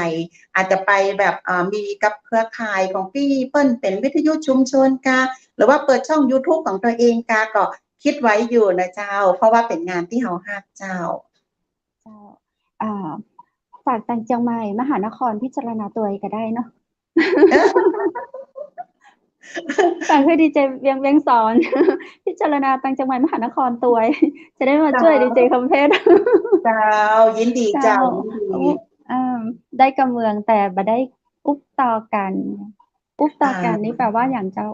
อาจจะไปแบบมีกับเครือข่ายของพี่เปิ้ลเป็นวิทยุชุมชนกาหรือว่าเปิดช่อง YouTube ของตัวเองกาก็คิดไว้อยู่นะเจ้าเพราะว่าเป็นงานที่เฮาฮักเจ้าฝากต่างจังใหม่มหานครพิจารณาตัวก็ได้เนาะฝากให้ดีเจเวียงสอนพิจารณาต่างจังหวัดมหานครตัวจะได้มาช่วยดีเจคำเพชรเจ้ายินดีเจ้าได้กำเมืองแต่บ่ได้อุ๊บต่อกันนี่แปลว่าอย่างเจ้า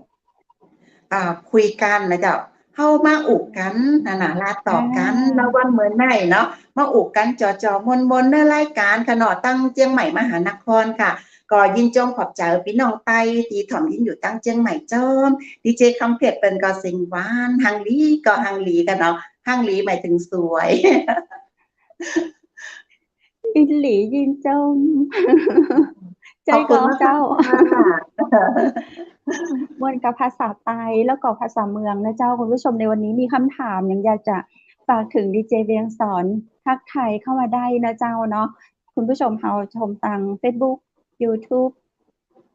คุยกันนะเจ้าเข้ามาอุกกันนะลาต่อกันแล้ววันเหมือนไหนเนาะมาอุกกันจอมนในรายการขนอตั้งเจียงใหม่มหานครค่ะก็ยินจงขอบใจพี่น้องไต้ที่ถ่อมยินอยู่ตั้งเจียงใหม่จอมดีเจคำเพชรเป็นก็สิงหวานฮังลีก็ฮังลีกันเนาะฮังลีหมายถึงสวยยินหลียินจมใจของเจ้าวนกับภาษาไทยแล้วก็ภาษาเมืองนะเจ้าคุณผู้ชมในวันนี้มีคำถามยังอยากจะฝากถึงดีเจเวียงสอนทักไทยเข้ามาได้นะเจ้าเนาะคุณผู้ชมเราชมทาง Facebook YouTube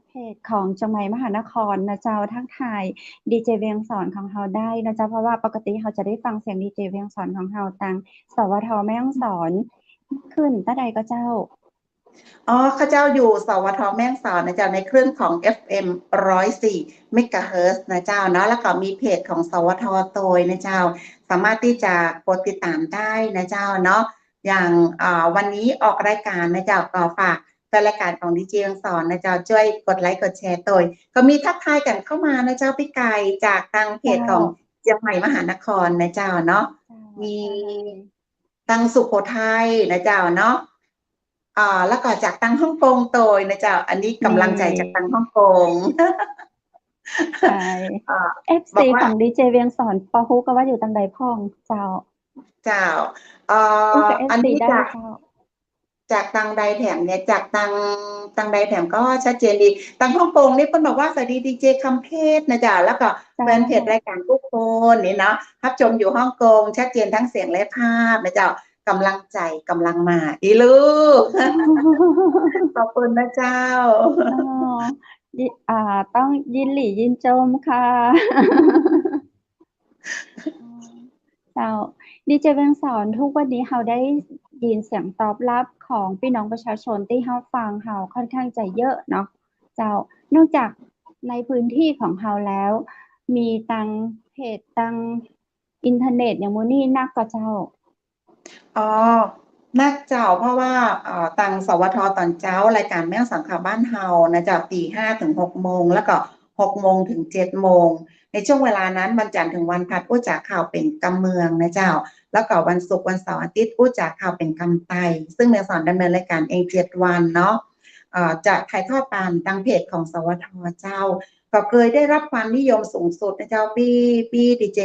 เพจของจังหวัดมหานครนะเจ้าทักทายดีเจเวียงสอนของเราได้นะเจ้าเพราะว่าปกติเราจะได้ฟังเสียงดีเจเวียงสอนของเราทางสวทแม่ฮ่องสอนขึ้นตั้งใดก็เจ้าข้าเจ้าอยู่สวทแม่ฮ่องสอนนะเจ้าในคลื่นของ FM 104 เมกะเฮิรตซ์นะเจ้าเนาะแล้วก็มีเพจของสวทโตยนะเจ้าสามารถที่จะกดติดตามได้นะเจ้าเนาะอย่างวันนี้ออกรายการนะเจ้าก็ฝากแฟนรายการของดีเจเวียงสอนนะเจ้าช่วยกดไลค์กดแชร์โดยก็มีทักทายกันเข้ามานะเจ้าพี่ไก่จากทางเพจของเชียงใหม่มหานครนะเจ้าเนาะมีทางสุโขทัยนะเจ้าเนาะแล้วก็จากทางฮ่องกงโตยนะเจ้าอันนี้กำลังใจจากทางฮ่องกงใช่FC ของดีเจเวียงสอนปอฮูก็ว่าอยู่ทางใดพ่องเจ้าอันนี้จากทางใดแถมเนี่ยจากทางใดแถมก็ชัดเจนดีทางฮ่องกงนี่เพิ่นบอกว่าสวัสดีดีเจคำเพชรนะจ๊ะแล้วก็แฟนเพจรายการทุกคนนี่เนาะรับชมอยู่ฮ่องกงชัดเจนทั้งเสียงและภาพนะจ๊ะกำลังใจกำลังมาอีลูกขอบคุณนะเจ้าต้องยินหลี่ยินจมค่ะเจ้าดีเจเวียงสอนทุกวันนี้เราได้ยินเสียงตอบรับของพี่น้องประชาชนที่เราฟังเราค่อนข้างจะเยอะเนาะเจ้านอกจากในพื้นที่ของเราแล้วมีตังเพจตังอินเทอร์เน็ตอย่างมื้อนี้นักก็เจ้านักเจ้าเพราะว่าตังสวทตอนเช้ารายการแม่สังขาบ้านเฮานะเจ้าตี 5 ถึง 6 โมงแล้วก็6 โมงถึง 7 โมง ในช่วงเวลานั้นวันจันทร์ถึงวันพฤหัสอู้จากข่าวเป็นกำเมืองนะเจ้าแล้วก็วันศุกร์วันเสาร์อาทิตย์อู้จากข่าวเป็นกำไตซึ่งเมียสอนดำเนินรายการเอง7 วันเนาะจะถ่ายทอดตามทางเพจของสวทเจ้าก็เคยได้รับความนิยมสูงสุดนะเจ้าพี่ดีเจ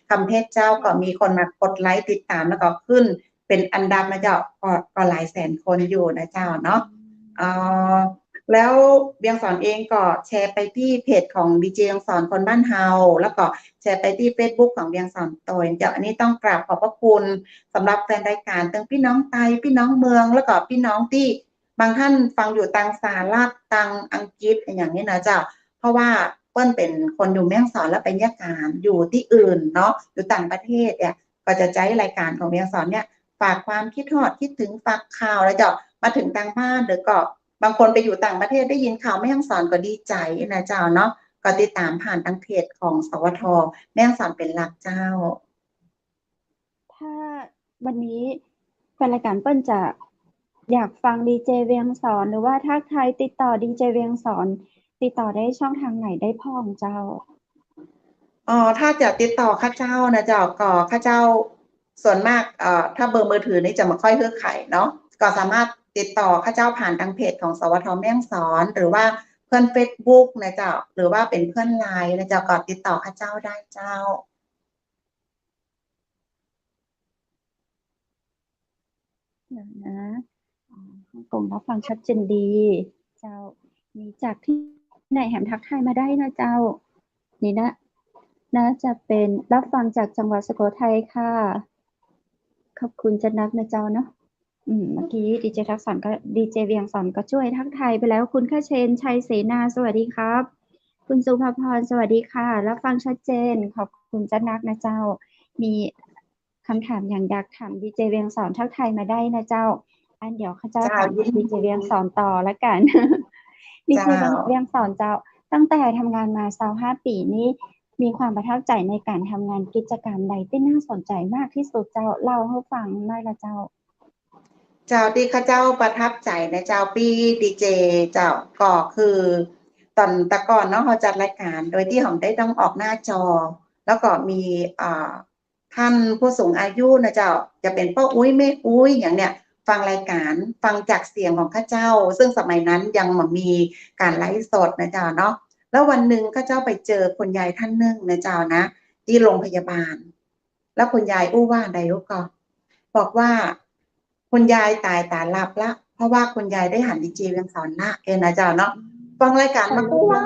คำเพชรเจ้าก็มีคนมากดไลค์ติดตามแล้วก็ขึ้นเป็นอันดับนะเจ้าก็หลายแสนคนอยู่นะเจ้าเนาะแล้วเบียงสอนเองก็แชร์ไปที่เพจของดีเจเบียงสอนคนบ้านเฮาแล้วก็แชร์ไปที่ Facebook ของเบียงสอนโตยเจ้าอันนี้ต้องกราบขอบพระคุณสำหรับแฟนรายการทั้งพี่น้องไทยพี่น้องเมืองแล้วก็พี่น้องที่บางท่านฟังอยู่ต่างสหรัฐต่างอังกฤษอย่างนี้นะเจ้าเพราะว่าเปิ้ลเป็นคนอยู่แม่ฮ่องสอนแล้วไปแยกการอยู่ที่อื่นเนาะอยู่ต่างประเทศเนี่ยก็จะใช้รายการของเบียงสอนเนี่ยฝากความคิดฮอดคิดถึงฝากข่าวแล้วเจ้ามาถึงทางบ้านหรือก็บางคนไปอยู่ต่างประเทศได้ยินข่าวแม่ฮ่องสอนก็ดีใจนะเจ้าเนาะก็ติดตามผ่านทางเพจของสวทแม่ฮ่องสอนเป็นหลักเจ้าถ้าวันนี้แฟนรายการเปิ้ลจะอยากฟังดีเจเวียงสอนหรือว่าถ้าใครติดต่อดีเจเวียงสอนติดต่อได้ช่องทางไหนได้พ่องเจ้าถ้าจะติดต่อข้าเจ้านะเจ้าก็ข้าเจ้าส่วนมากถ้าเบอร์มือถือนี่จะไม่ค่อยเฮือกไข่เนาะก็สามารถติดต่อข้าเจ้าผ่านทางเพจของสวทแม่ฮ่องสอนหรือว่าเพื่อน Facebook นะเจ้าหรือว่าเป็นเพื่อนไลน์นะเจ้าก็ติดต่อข้าเจ้าได้เจ้าเดี๋ยวนะฮ่องกงรับฟังชัดเจนดีเจ้ามีจากที่ไหนแหมทักทายมาได้นะเจ้านี่นะน่าจะเป็นรับฟังจากจังหวัดสุโขทัยค่ะขอบคุณจันนักนะเจ้าเนาะเมื่อกี้ดีเจทักษรก็ดีเจเวียงสอนก็ช่วยทักทายไปแล้วคุณข้าเชนชัยเสนาสวัสดีครับคุณสุภาพรสวัสดีค่ะรับฟังชัดเจนขอบคุณจันนักนะเจ้ามีคำถามอย่างอยากถามดีเจเวียงสอนทักทายมาได้นะเจ้าอันเดี๋ยวข้าเจ้าถามดีเจเวียงสอนต่อละกันดีเจเวียงสอนเจ้าตั้งแต่ทำงานมา25 ปีนี้มีความประทับใจในการทำงานกิจกรรมใดที่น่าสนใจมากที่สุดเจ้าเล่าให้ฟังหน่อยละเจ้าที่ข้าเจ้าประทับใจในเจ้าพี่ดีเจเจ้าก็คือตอนแต่ก่อนเนาะเขาจัดรายการโดยที่ผมได้ต้องออกหน้าจอแล้วก็มีท่านผู้สูงอายุนะเจ้าจะเป็นป้าอุ้ยแม่อุ้ยอย่างเนี้ยฟังรายการฟังจากเสียงของข้าเจ้าซึ่งสมัยนั้นยังไม่มีการไลฟ์สดนะเจ้าเนาะแล้ววันหนึ่งข้าเจ้าไปเจอคุณยายท่านหนึ่งนะเจ้านะที่โรงพยาบาลแล้วคุณยายอู้ว่าใดก็บอกว่าคุณยายตายตาหลับละเพราะว่าคุณยายได้หันดีเจเวียงสอนละนะเจ้าเนาะฟังรายการมาก็ว่า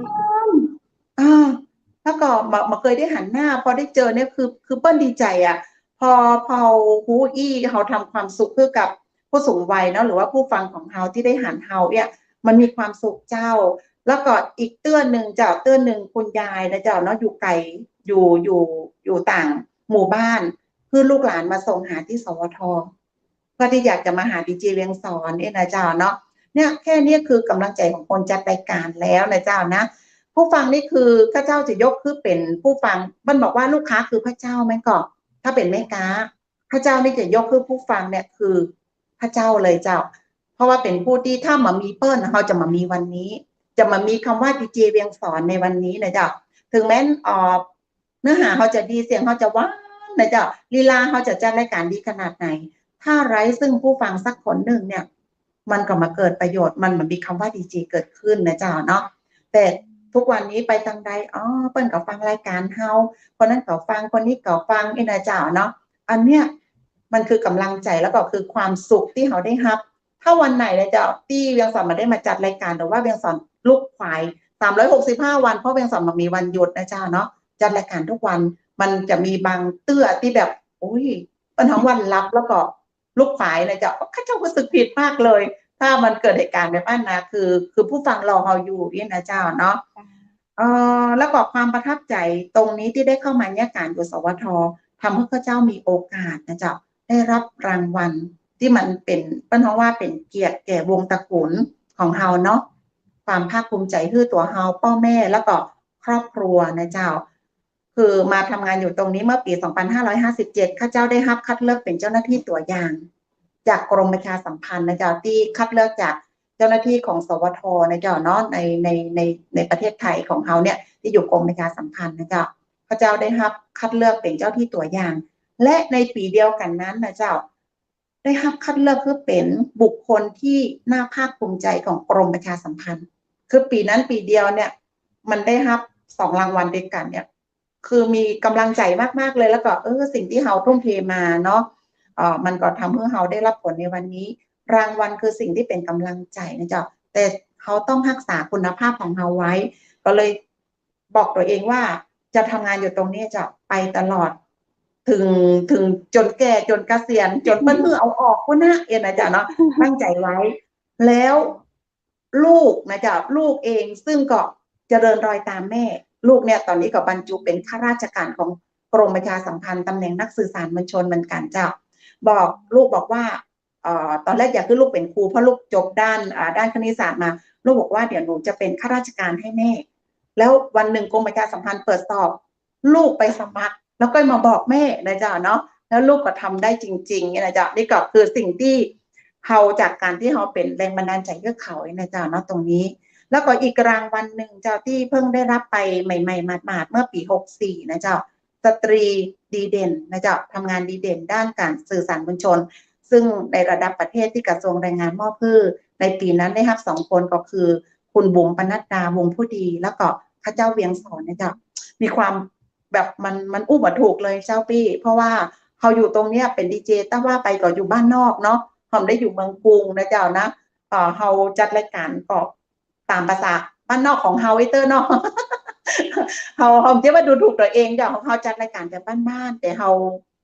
แล้วก็มาเคยได้หันหน้าพอได้เจอเนี่ยคือเปิ้ลดีใจอ่ะพอฮูอี้เขาทำความสุขเพื่อกับผู้สูงวัยเนาะหรือว่าผู้ฟังของเฮาที่ได้หันเฮาเนี่ยมันมีความสุขเจ้าแล้วก็อีกเตื้อนหนึ่งเจ้าเตื้อนหนึ่งคุณยายนะเจ้าเนาะอยู่ไกลอยู่ต่างหมู่บ้านเพื่อลูกหลานมาส่งหาที่สวทเพื่อที่อยากจะมาหาดีเจเวียงสอนนะเจ้าเนาะเนี่ยแค่นี้คือกำลังใจของคนจัดรายการแล้วนะเจ้านะผู้ฟังนี่คือพระเจ้าจะยกคือเป็นผู้ฟังมันบอกว่าลูกค้าคือพระเจ้าไหมก่อนถ้าเป็นแม่ค้าพระเจ้านี่จะยกคือผู้ฟังเนี่ยคือพระเจ้าเลยเจ้าเพราะว่าเป็นผู้ที่ถ้ามามีเปิ้ลเขาจะมามีวันนี้จะมามีคำว่าดีเจเวียงสอนในวันนี้นะเจ้าถึงแม้เนื้อหาเขาจะดีเสียงเขาจะหวานนะเจ้าลีลาเขาจะจัดรายการดีขนาดไหนถ้าไร้ซึ่งผู้ฟังสักคนหนึ่งเนี่ยมันก็มาเกิดประโยชน์มันมีคำว่าดีเจเกิดขึ้นนะเจ้าเนาะแต่ทุกวันนี้ไปทางใดเปิ้ลก็ฟังรายการเฮาคนนั้นก็ฟังคนนี้ก็ฟังนะเจ้าเนาะอันเนี้ยมันคือกำลังใจแล้วก็คือความสุขที่เขาได้รับถ้าวันไหนเลยเจ้าที่เวียงสอนมาได้มาจัดรายการหรือว่าเวียงสอนลูกควาย365 วันเพราะเวียงสอนมันมีวันหยุดนะเจ้าเนาะจัดรายการทุกวันมันจะมีบางเตื้อที่แบบโอ้ยเป็นทั้งวันรับแล้วก็ลูกฝ่ายเลยเจ้าข้าเจ้ารู้สึกผิดมากเลยถ้ามันเกิดเหตุการณ์แบบนั้นนะคือผู้ฟังรอเราอยู่นี่นะเจ้าเนาะแล้วก็ความประทับใจตรงนี้ที่ได้เข้ามาเนี่ยการอยู่สวททำให้ข้าเจ้ามีโอกาสนะเจ้าได้รับรางวัลที่มันเป็นเพราะว่าเป็นเกียรติแก่วงตระกูลของเฮาเนาะความภาคภูมิใจคือตัวเฮาพ่อแม่แล้วก็ครอบครัวนะเจ้าคือมาทำงานอยู่ตรงนี้เมื่อปี2557ข้าเจ้าได้รับคัดเลือกเป็นเจ้าหน้าที่ตัวอย่างจากกรมประชาสัมพันธ์นะเจ้าที่คัดเลือกจากเจ้าหน้าที่ของสวทนะเจ้าเนาะในประเทศไทยของเขาเนี่ย ที่อยู่กรมประชาสัมพันธ์นะเจ้าพระเจ้าได้รับคัดเลือกเป็นเจ้าที่ตัวอย่างและในปีเดียวกันนั้นนะเจ้าได้รับคัดเลือกเพื่อเป็นบุคคลที่น่าภาคภูมิใจของกรมประชาสัมพันธ์คือปีนั้นปีเดียวเนี่ยมันได้รับ2 รางวัลด้วยกันเนี่ยคือมีกำลังใจมากๆเลยแล้วก็สิ่งที่เราทุ่มเทมาเนาะมันก็ทำให้เราได้รับผลในวันนี้รางวัลคือสิ่งที่เป็นกำลังใจนะเจ้าแต่เขาต้องรักษาคุณภาพของเราไว้ก็เลยบอกตัวเองว่าจะทำงานอยู่ตรงนี้จะไปตลอดถึงจนแก่จนเกษียณจนเมื่อเอาออกก็น่านะจ๊ะเนาะตั้งใจไว้แล้วลูกนะจ๊ะลูกเองซึ่งก็เจริญรอยตามแม่ลูกเนี่ยตอนนี้ก็บรรจุเป็นข้าราชการของกรมประชาสัมพันธ์ตำแหน่งนักสื่อสารมวลชนเหมือนกันจ้ะบอกลูกบอกว่าตอนแรกอยากให้ลูกเป็นครูเพราะลูกจบด้านคณิตศาสตร์มาลูกบอกว่าเดี๋ยวหนูจะเป็นข้าราชการให้แม่แล้ววันหนึ่งกรมประชาสัมพันธ์เปิดสอบลูกไปสมัครแล้วก็มาบอกแม่นะจ๊ะเนาะแล้วลูกก็ทำได้จริงๆนะจ๊ะนี่ก็คือสิ่งที่เขาจากการที่เขาเป็นแรงบันดาลใจให้เขานะจ๊ะเนาะตรงนี้แล้วก็อีกรางวัลหนึ่งเจ้าที่เพิ่งได้รับไปใหม่ๆหมาดๆเมื่อปี64นะเจ้าสตรีดีเด่นนะเจ้าทำงานดีเด่นด้านการสื่อสารมวลชนซึ่งในระดับประเทศที่กระทรวงแรงงานมอบให้ในปีนั้นได้รับ2 คนก็คือคุณบุ๋มปนัดดาวงผู้ดีแล้วก็ข้าเจ้าเวียงสอนนะเจ้ามีความแบบมันอู้บ่ถูกเลยเจ้าปี้เพราะว่าเขาอยู่ตรงเนี้ยเป็นดีเจแต่ว่าไปก็อยู่บ้านนอกเนาะเขาได้อยู่เมืองกรุงนะเจ้านะเขาจัดรายการก็ตามภาษาบ้านนอกของเฮาเตอร์เนาะเขาจะว่าดูถูกตัวเองจ้ะของเขาจัดรายการแต่บ้านๆแต่เขา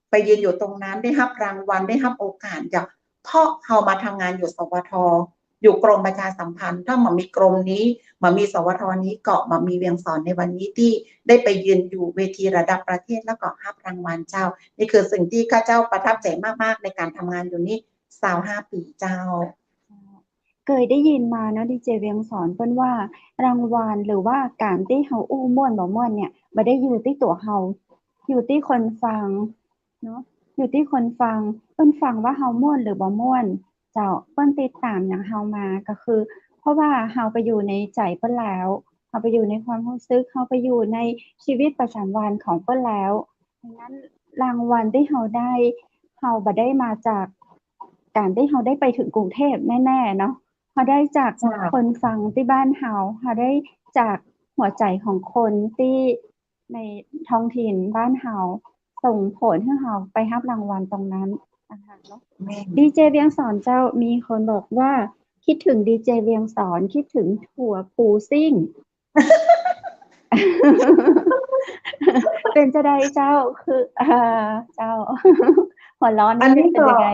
ไปยืนอยู่ตรงนั้นได้รับรางวัลได้รับโอกาสจ้ะเพราะเขามาทำงานอยู่สวทอยู่กรมประชาสัมพันธ์ถ้ามามีกรมนี้มามีสวทนี้เกาะมามีเวียงสอนในวันนี้ที่ได้ไปยืนอยู่เวทีระดับประเทศแล้วก็รับรางวัลเจ้านี่คือสิ่งที่ข้าเจ้าประทับใจมากๆในการทำงานอยู่นี้25 ปีเจ้าเคยได้ยินมานะดีเจเวียงสอนเปิ้นว่ารางวัลหรือว่าการที่เฮาอู้ม่วนบ่ม่วนเนี่ยบ่ได้อยู่ที่ตัวเฮาอยู่ที่คนฟังเนาะอยู่ที่คนฟังเปิ้นฟังว่าเฮาม่วนหรือบ่ม่วนเจ้าเปิ้นติดตามหยังเฮามาก็คือเพราะว่าเฮาไปอยู่ในใจเปิ้นแล้วเฮาไปอยู่ในความรู้สึกเฮาไปอยู่ในชีวิตประจำวันของเปิ้นแล้วดังนั้นรางวัลที่เฮาได้เฮาบ่ได้มาจากการที่เฮาได้ไปถึงกรุงเทพแน่ๆเนาะเฮาได้จากคนฟังที่บ้านเฮาได้จากหัวใจของคนที่ในท้องถิ่นบ้านเฮาส่งผลให้เฮาไปรับรางวัลตรงนั้นนะคะเนาะดีเจเวียงสอนเจ้ามีคนบอกว่าคิดถึงดีเจเวียงสอนคิดถึงถั่วปูซิ่ง เป็นจะได้เจ้าคือเจ้า หัวร้อนอันนี้เป็นยังไง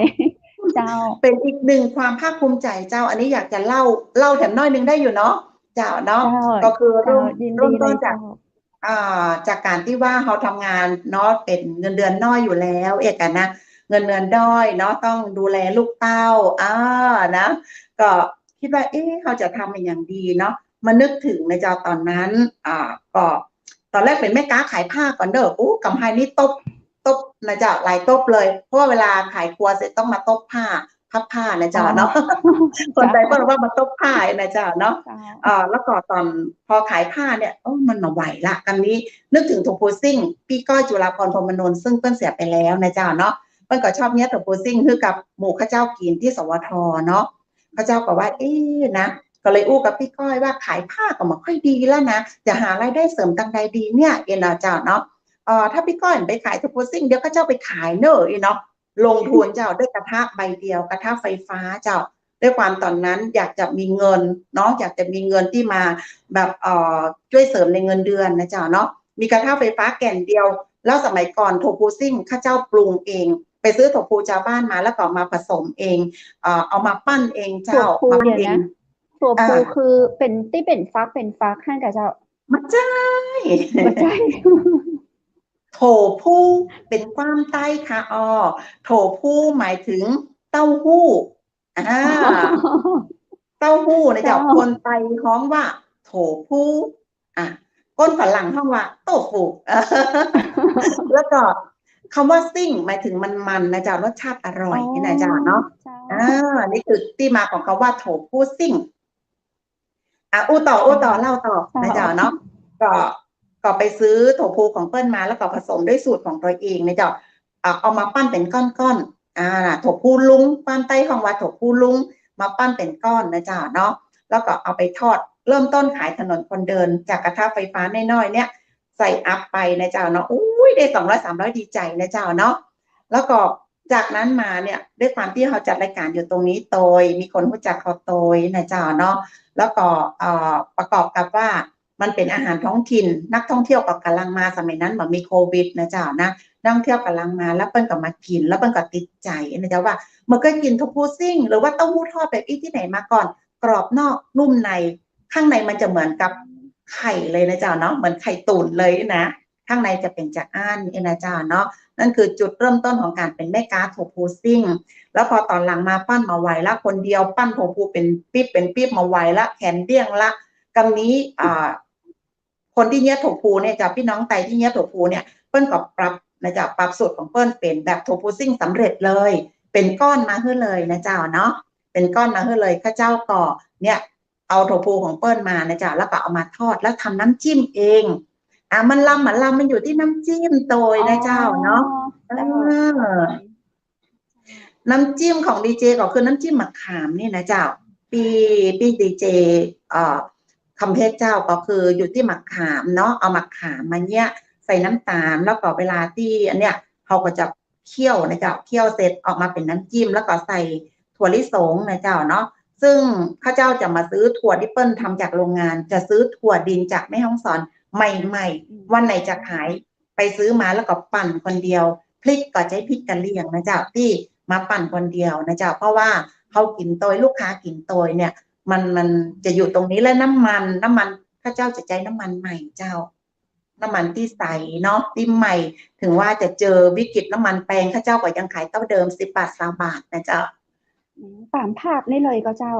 เจ้าเป็นอีกหนึ่งความภาคภูมิใจเจ้าอันนี้อยากจะเล่าแถมน้อยนึงได้อยู่เนาะเจ้าเนาะก็คือเริ่มต้นจากการที่ว่าเขาทำงานเนาะเป็นเงินเดือนน้อยอยู่แล้วเอกนะเงินเดือนน้อยเนาะต้องดูแลลูกเต้านะก็คิดว่าเขาจะทำอย่างดีเนาะมานึกถึงในเจ้าตอนนั้นก็ตอนแรกเป็นแม่ค้าขายผ้าก่อนเด้อกำไพนี่ตบนะจ๊ะหลายตบเลยเพราะว่าเวลาขายครัวเสร็จต้องมาตบผ้าพับผ้านะจ๊ะเนาะคนใจก็รู้ว่ามาตบผ้านะจ๊ะเนาะแล้วก็ตอนพอขายผ้าเนี่ยมันมาไหวละกันนี้นึกถึงโทโพซิ่งพี่ก้อยจุฬาภรณ์พรหมนนท์ซึ่งเพิ่นเสียไปแล้วนะจ๊ะเนาะเพิ่นก็ชอบเนี้ยโทโพซิ่งคือกับหมู่ข้าเจ้ากินที่สวทเนาะข้าเจ้าก็ว่านะก็เลยอู้กับพี่ก้อยว่าขายผ้าก็มาค่อยดีแล้วนะจะหารายได้เสริมตังใดดีเนี่ยนะจ๊ะเนาะถ้าพี่ก้อยไปขายโทโพซิ่งเดี๋ยวก็เจ้าไปขายเนอะเนาะลงทุนเจ้าด้วยกระทะใบเดียวกระทะไฟฟ้าเจ้าด้วยความตอนนั้นอยากจะมีเงินเนาะอยากจะมีเงินที่มาแบบช่วยเสริมในเงินเดือนนะเจ้าเนาะมีกระทะไฟฟ้าแก่นเดียวแล้วสมัยก่อนโทโพซิ่งข้าเจ้าปรุงเองไปซื้อโทโพชาวบ้านมาแล้วก็มาผสมเองเอามาปั้นเองเจ้ามาปั้นเองถั่วพูคือเป็นที่เป็นฟักให้กับเจ้ามาใช่โถผู้เป็นความใต้ค่ะโถผู้หมายถึงเต้าหู้เต้าหู้นะเจ้าคนไทยฮ้องว่าโถผู้ก้นฝรั่งฮ้องว่าโต้ฟูแล้วก็คำว่าซิ่งหมายถึงมันนะเจ้ารสชาติอร่อยนี่นะเจ้าเนาะนี่คือที่มาของคำว่าโถผู้ซิ่งอู้ต่อเล่าต่อนะเจ้าเนาะก็ ก็ไปซื้อโถฟูของเปิ้ลมาแล้วก็ผสมด้วยสูตรของตัวเองนะเจ้าเอามาปั้นเป็นก้อนๆโถฟูลุงปั้นใต้ห้องว่าโถฟูลุงมาปั้นเป็นก้อนนะเจ้าเนาะแล้วก็เอาไปทอดเริ่มต้นขายถนนคนเดินจากกระทะไฟฟ้าน้อยๆเนี่ยใส่อัพไปนะเจ้าเนาะอุ้ยได้200-300ดีใจนะเจ้าเนาะแล้วก็จากนั้นมาเนี่ยด้วยความที่เขาจัดรายการอยู่ตรงนี้โตยมีคนรู้จักเขาโตยนะเจ้าเนาะแล้วก็ประกอบกับว่ามันเป็นอาหารท้องถิ่นนักท่องเที่ยวก็กำลังมาสมัยนั้นแบบมีโควิดนะเจ้านะนักท่องเที่ยวกำลังมาแล้วเปิ้ลก็มากินแล้วเปิ้ลก็ติดใจนะเจ้าว่าเมื่อก็กินทุกฟูซิ่งหรือว่าเต้าหู้ทอดแบบที่ไหนมาก่อนกรอบนอกนุ่มในข้างในมันจะเหมือนกับไข่เลยนะเจ้าเนาะเหมือนไข่ตุ๋นเลยนะข้างในจะเป็นจากอ้านนะเจ้าเนาะนั่นคือจุดเริ่มต้นของการเป็นแม่ค้าโถฟูซิ่งแล้วพอตอนหลังมาปั้นมาไวละคนเดียวปั้นโถฟูเป็นปิ๊บมาไวละแขนเดี้ยงละกำนี้คนที่เนี้ยโถฟูเนี่ยจากพี่น้องไตที่เนี้ยโถฟูเนี่ยเปิ้ลก็ปรับนะจ๊ะปรับสูตรของเปิ้ลเป็นแบบโถฟูซิ่งสำเร็จเลยเป็นก้อนมาให้เลยนะเจ้าเนาะเป็นก้อนมาให้เลยข้าเจ้าก็เนี่ยเอาโถฟูของเปิ้ลมานะจ๊ะแล้วก็เอามาทอดแล้วทำน้ำจิ้มเองมันมันอยู่ที่น้ำจิ้มโตยนะเจ้าเนาะน้ำจิ้มของดีเจก็คือน้ำจิ้มมะขามนี่นะเจ้าปีดีเจคำเพชรเจ้าก็คืออยู่ที่มะขามเนาะเอามะขามมาเนี่ยใส่น้ำตาลแล้วก็เวลาที่อันเนี้ยเขาก็จะเคี่ยวนะเจ้าเคี่ยวเสร็จออกมาเป็นน้ำจิ้มแล้วก็ใส่ถั่วลิสงนะเจ้าเนาะซึ่งข้าเจ้าจะมาซื้อถั่วที่เปิ้ลทำจากโรงงานจะซื้อถั่วดินจากแม่ฮ่องสอนใหม่ๆวันไหนจะขายไปซื้อมาแล้วก็ปั่นคนเดียวพริกก็ใช้พริกกะเหรี่ยงนะเจ้าที่มาปั่นคนเดียวนะเจ้าเพราะว่าเขากินโตยลูกค้ากินโตยเนี่ยมันจะอยู่ตรงนี้และน้ำมันข้าเจ้าจะใช้น้ำมันใหม่เจ้าน้ำมันที่ใสเนาะที่ใหม่ถึงว่าจะเจอวิกฤตน้ำมันแพงข้าเจ้าก็ยังขายเท่าเดิม10 บาท 20 บาทนะเจ้าตามภาพนี่เลยก็เจ้า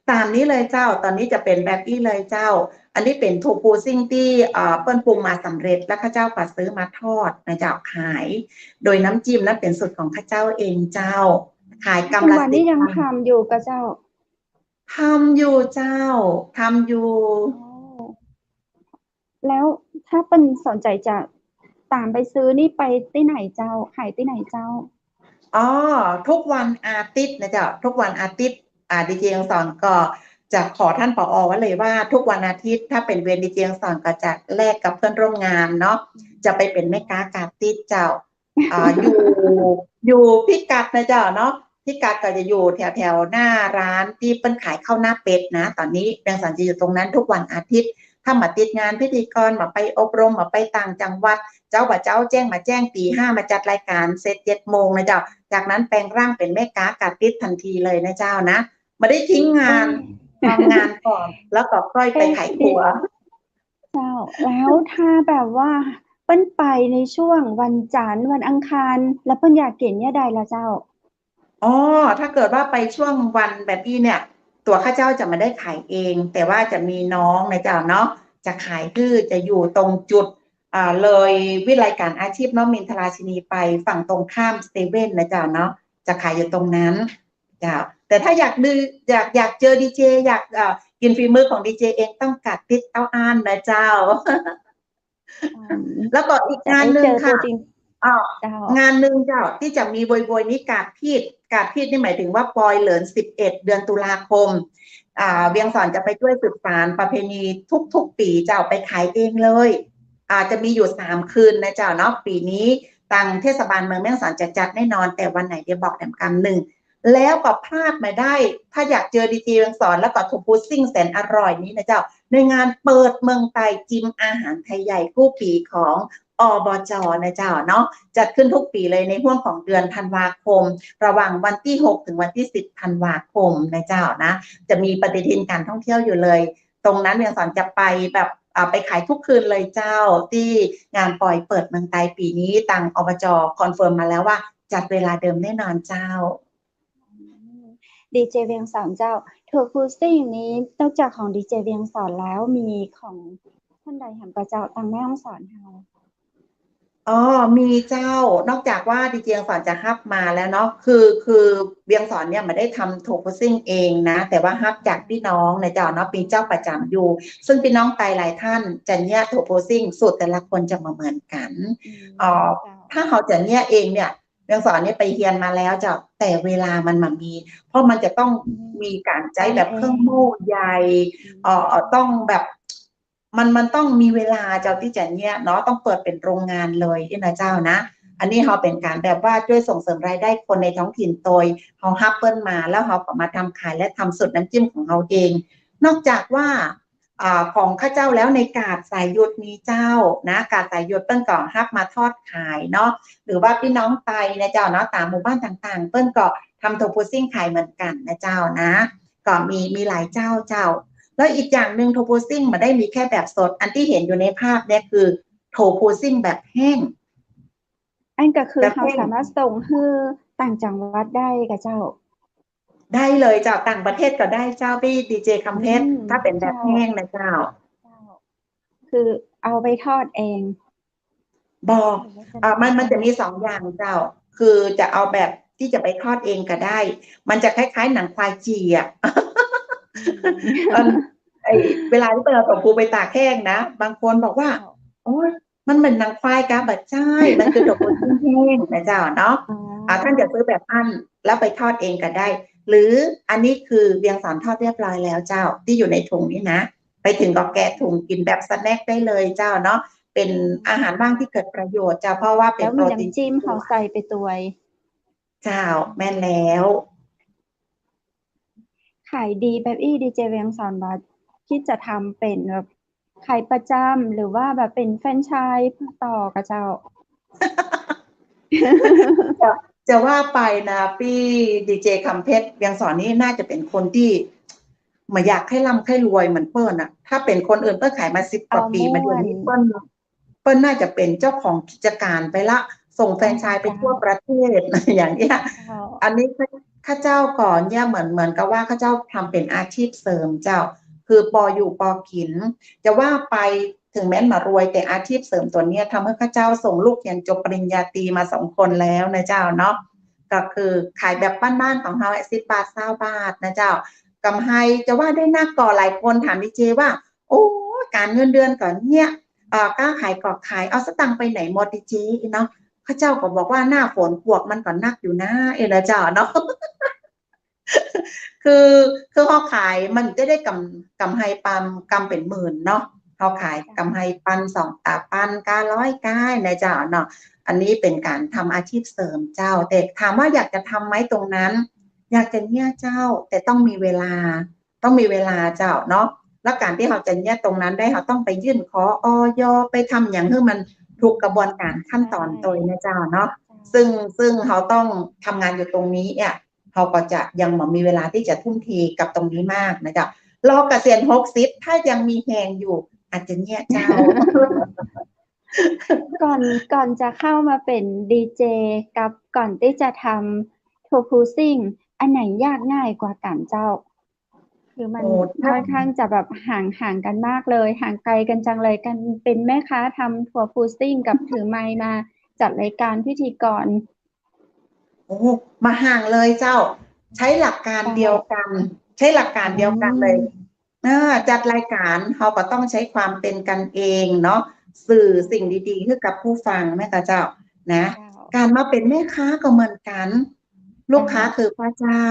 ตามนี้เลยเจ้าตอนนี้จะเป็นแบบนี้เลยเจ้าอันนี้เป็นทูฟูซิ่งที่เปิ้ลปรุงมาสำเร็จแล้วข้าเจ้าก็ซื้อมาทอดนะเจ้าขายโดยน้ำจิ้มนั้นเป็นสูตรของข้าเจ้าเองเจ้าขายกำละวันนี้ยังทำอยู่ก็เจ้าทำอยู่เจ้าทำอยู่แล้วถ้าเป็นสนใจจะตามไปซื้อนี่ไปที่ไหนเจ้าขายที่ไหนเจ้าทุกวันอาทิตย์นะเจ้าทุกวันอาทิตย์ดีเจยังสอนก็จะขอท่านผอ.ไว้เลยว่าทุกวันอาทิตย์ถ้าเป็นเวรดีเจยังสอนก็จะแลกกับเพื่อนร่วมงานเนาะจะไปเป็นแม่ค้ากาติดเจ้าอยู่พิกัดนะเจ้าเนาะพิกัดก็จะอยู่แถวหน้าร้านที่เปิ้ลขายข้าวหน้าเป็ดนะตอนนี้แบงสันจะอยู่ตรงนั้นทุกวันอาทิตย์ถ้ามาติดงานพิธีกรมาไปอบรมมาไปต่างจังหวัดเจ้าแจ้งมาแจ้งตี 5มาจัดรายการเสร็จ7 โมงนะเจ้าจากนั้นแปลงร่างเป็นแม่ค้ากาติดทันทีเลยนะเจ้านะไม่ได้ทิ้งงานทำงานก่อนแล้วก็ค่อยไปขายครัวเจ้าแล้วถ้าแบบว่าเปิ้ลไปในช่วงวันจันทร์วันอังคารแล้วเปิ้ลอยากเก็นเนี่ยใดละเจ้าถ้าเกิดว่าไปช่วงวันแบบนี้เนี่ยตัวข้าเจ้าจะไม่ได้ขายเองแต่ว่าจะมีน้องนะเจ้าเนาะจะขายคือจะอยู่ตรงจุดเลยวิไลการอาชีพน้องมินทราชินีไปฝั่งตรงข้ามสเตเว่นนะเจ้าเนาะจะขายอยู่ตรงนั้นเจ้าแต่ถ้าอยากดูอยากเจอดีเจอยากกินฝีมือของดีเจเองต้องกัดติดเอาอ่านนะเจ้าแล้วก็อีกงานหนึ่งค่ะงานหนึ่งเจ้าที่จะมีบอยนี้กาดพีดนี่หมายถึงว่าปอยเหลิน11เดือนตุลาคมเวียงสอนจะไปช่วยสืบสานประเพณีทุกปีเจ้าไปขายเองเลยจะมีอยู่3 คืนนะเจ้าเนาะปีนี้ทางเทศบาลเมืองแม่ฮ่องสอนจะจัดแน่นอนแต่วันไหนเดี๋ยวบอกแถมคำหนึ่งแล้วก็พลาดไม่ได้ถ้าอยากเจอดีเจเวียงสอนแล้วก็ทูฟูซิ่งแสนอร่อยนี้นะเจ้าในงานเปิดเมืองไทยจิมอาหารไทยใหญ่คู่ปีของอบจ.นะเจ้าเนาะจัดขึ้นทุกปีเลยในห่วงของเดือนธันวาคมระหว่างวันที่6ถึงวันที่10ธันวาคมนะเจ้านะจะมีปฏิทินการท่องเที่ยวอยู่เลยตรงนั้นเวียงสอนจะไปแบบไปขายทุกคืนเลยเจ้าที่งานปอยเปิดเมืองไทยปีนี้ทางอบจ.คอนเฟิร์มมาแล้วว่าจัดเวลาเดิมแน่นอนเจ้าดีเจเวียงสอนเจ้าทัวร์ฟูซิ่งนี้นอกจากของดีเจเวียงสอนแล้วมีของท่านใดแห่งประเจ้าตังแม่ฮ่องสอนเฮา อ๋อมีเจ้านอกจากว่าดีเจเวียงสอนจะฮับมาแล้วเนาะคือเวียงสอนเนี่ยไมาได้ทำโทโพซิ่งเองนะแต่ว่าฮับจากพี่น้องนะเจ้าเนาะปีเจ้าประจำอยู่ซึ่งพี่น้องไปหลายท่านจะเนี่ยโทโพซิ่งสูตรแต่ละคนจะมาเหมือนกันอืมเอ่อเจ้าถ้าเขาจะเนี่ยเองเนี่ยเวียงสอนเนี่ยไปเรียนมาแล้วเจ้าแต่เวลามันมามี เพราะมันจะต้องอืมมีการใช้ปั้นเอแบบเครื่องงโม่ใหญ่อืต้องมแบบมันต้องมีเวลาเจ้าที่จะเนี่ยเนาะต้องเปิดเป็นโรงงานเลยนะเจ้านะอันนี้เขาเป็นการแบบว่าช่วยส่งเสริมรายได้คนในท้องถิ่นโดยเขาฮับเปิ้ลมาแล้วเขาก็มาทำขายและทำสูตรน้ำจิ้มของเขาเองนอกจากว่าของข้าเจ้าแล้วในกาดสายหยุดมีเจ้านะกาดสายหยุดเปิ้ลก็ฮับมาทอดขายเนาะหรือว่าพี่น้องไตนะเจ้าเนาะตามหมู่บ้านต่างๆเปิ้ลก็ทำโทฟูซิ่งขายเหมือนกันนะเจ้านะก็มีหลายเจ้าแล้วอีกอย่างหนึ่งโทฟูซิ่งมาได้มีแค่แบบสดอันที่เห็นอยู่ในภาพเนี่ยคือโทฟูซิ่งแบบแห้งอันก็คือเราแบบแห้ง สามารถส่งให้ต่างจังหวัดได้กับเจ้าได้เลยเจ้าต่างประเทศก็ได้เจ้าพี่ดีเจอืคำเพชรมถ้าเป็นแบบเจ้าแห้งนะเจ้าเจ้าคือเอาไปทอดเองบอกหรือว่าจะนมันจะมีำสองอย่างเจ้าคือจะเอาแบบที่จะไปทอดเองก็ได้มันจะคล้ายๆหนังควายจีอ่ะ อืม มัน ไอเวลาที่เราส่งปูไปตากแห้งนะบางคนบอกว่าเจ้าโอ้ยมันเหมือนหนังควายกะบัดใช่มันคือตัวปูแห้งๆนะเจ้าเนาะอ๋ท่านจะอซื้อแบบอั้นแล้วไปทอดเองก็ได้ หรืออันนี้คือเวียงสอนทอดเรียบร้อยแล้วเจ้าที่อยู่ในถุงนี้นะไปถึงก็แกะถุงกินแบบสแน็คได้เลยเจ้าเนาะเป็นอือาหารว่างที่มเกิดประโยชน์เจ้าเพราะว่าเป็นแล้วโปรตีนมีน้ำจิ้มตัวเขาใส่ไปตัวยเจ้าอืแม่นแล้วมขายดีแบบอี้ดีเจเวียงสอนบัดคิดจะทำเป็นแบบขายประจำหรือว่าแบบเป็นแฟรนไชส์ต่อกับเจ้า จะจะว่าไปนะพี่ดีเจคำเพชรเวียงสอนนี่น่าจะเป็นคนที่ไมาอยากให้ร่ำให้รวยเหมือนเปิ้ลอะถ้าเป็นคนอื่นเปิ้ลขายมา10 กเอาว่าปีมาม่วนเดี๋ยวนี้เปิ้ลน่าจะเป็นเจ้าของกิจการไปละส่งแฟรอ๋อนไชส์ไปเจ้าทั่วประเทศอย่างเงี้ยเจ้าอันนี้ข้าเจ้าก่อนเนี่ยเหมือนกับว่าข้าเจ้าทำเป็นอาชีพเสริมเจ้าคือปออยู่ปอกินจะว่าไปถึงแม้นมารวยแต่อาชีพเสริมตัวเนี้ยทำให้ข้าเจ้าส่งลูกเรียนจบปริญญาตรีมา2 คนแล้วนะเจ้าเนาะ ก็คือขายแบบบ้านๆของเรา10 บาท20 บาทนะเจ้ากำไรจะว่าได้นักก่อหลายคนถามดีเจว่าโอ้การเงินเดือนก่อนเนี่ยกล้าขายก่อขายเอาสตังค์ไปไหนหมดดีเจเนาะข้าเจ้าก็บอกว่าหน้าฝนปวกมันก่อนนักอยู่นะเออนะเจ้าเนาะ คือคือเขาขายมันจะได้กำไรปันกำเป็นหมื่นเนาะเขาขายกำไรปัน2 ตาปัน900 ก้ายนะเจ้าเนาะอันนี้เป็นการทำอาชีพเสริมเจ้าแต่ถามว่าอยากจะทำไหมตรงนั้นอยากจะเนี่ยเจ้าแต่ต้องมีเวลาเจ้าเนาะแล้วการที่เขาจะเนี่ยตรงนั้นได้เขาต้องไปยื่นขออยไปทำอย่างให้มันถูกกระบวนการขั้นใช่ตอนโดยนะเจ้าเนาะเจ้าซึ่งเขาต้องทำงานอยู่ตรงนี้เนี่ย เขาก็จะยังมีเวลาที่จะทุ่มเทกับตรงนี้มากนะจ๊ะรอเกษียณ60ถ้ายังมีแหงอยู่อาจจะเนี่ยเจ้า ก่อนก่อนจะเข้ามาเป็นดีเจกับก่อนที่จะทำทัวร์พูซิ่งอันไหนยากง่ายกว่ากันเจ้าคือมันโอ้ถ้าค่อนข้างจะแบบห่างกันมากเลยห่างไกลกันจังเลยกันเป็นแม่ค้าทำทัวร์พูซิ่งกับถือไมค์มาจัดรายการพิธีกรโอ้มาห่างเลยเจ้าใช้หลักการเจ้าเดียวกันใช้หลักการอืเดียวกันเลยมจัดรายการเขาก็ต้องใช้ความเป็นกันเองเนาะสื่อสิ่งดีๆให้กับผู้ฟังแม่กะเจ้านะเจ้าการมาเป็นแม่ค้าก็เหมือนกันลูกเจ้าค้าคือพระเจ้า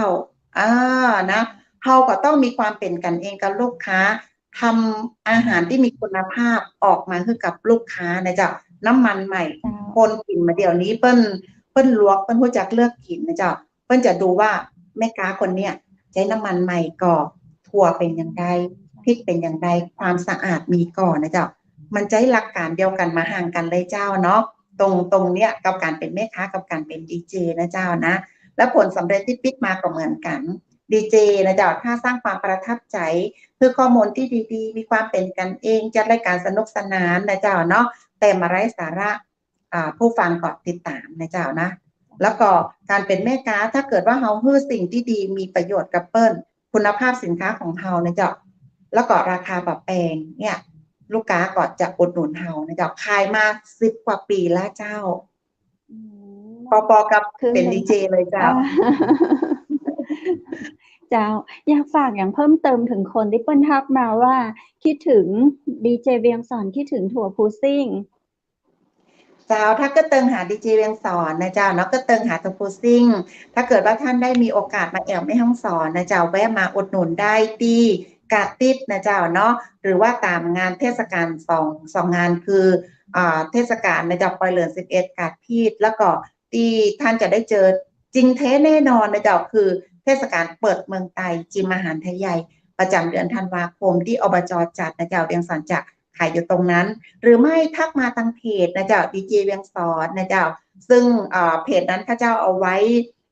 อ่านะเขาก็ต้องมีความเป็นกันเองกับลูกค้าทำอาหารที่มีคุณภาพออกมาให้กับลูกค้านะเจ้าน้ำมันใหม่เจ้าคนกินมาเดี๋ยวนี้เปิ้ลลวกเปิ้ลรู้จักเลือกกินนะเจ้าเปิ้ลจะดูว่าแม่ค้าคนเนี้ยใช้น้ำมันใหม่กรอบถั่วเป็นอย่างไรพริกเป็นอย่างไรความสะอาดมีก่อนนะเจ้ามันใช้หลักการเดียวกันมาห่างกันเลยเจ้าเนาะตรงเนี้ยกับการเป็นแม่ค้ากับการเป็นดีเจนะเจ้านะและผลสำเร็จที่ปิ๊กมาก็เหมือนกันดีเจนะเจ้าถ้าสร้างความประทับใจคือข้อมูลที่ดีๆมีความเป็นกันเองจัดรายการสนุกสนานนะเจ้าเนาะแต่มาไร้สาระผู้ฟังก็ติดตามนะเจ้านะแล้วก็การเป็นแม่ค้าถ้าเกิดว่าเราฮื้อสิ่งที่ดีมีประโยชน์กับเปิ้ลคุณภาพสินค้าของเรานะเจ้าแล้วก็ราคาแบบแพงเนี่ย ลูกค้าก็จะอุดหนุนเฮานะเจ้าขายมา10 กว่าปีแล้วเจ้า อืม ปอกับครึ่ง เป็น หนึ่ ดี ง เจเลยเจ้า เจ้าอยากฝากอย่างเพิ่มเติมถึงคนที่เปิ้นทักมาว่าคิดถึงดีเจเวียงสอนคิดถึงถั่วพูซิ่ง เจ้าถ้าก็เติงหาดีเจเวียงสอนนะเจ้าเนาะก็เติงหาตัวโพซิ่งถ้าเกิดว่าท่านได้มีโอกาสมาแอวแม่ฮ่องสอนนะเจ้าแวะมาอุดหนุนได้ที่กาดติดนะเจ้าเนาะหรือว่าตามงานเทศกาลสองงานคือเทศกาลนะเจ้าปอยเหลือน11กาดติดแล้วก็ที่ท่านจะได้เจอจริงแท้แน่นอนนะเจ้าคือเทศกาลเปิดเมืองไทยจิมอาหารไทยใหญ่ประจำเดือนธันวาคมที่อบจ.จัดนะเจ้าเวียงสอนจะขายอยู่ตรงนั้นหรือไม่ทักมาทางเพจนะเจ้าดีเจเวียงสอนนะเจ้าซึ่งเพจนั้นข้าเจ้าเอาไว้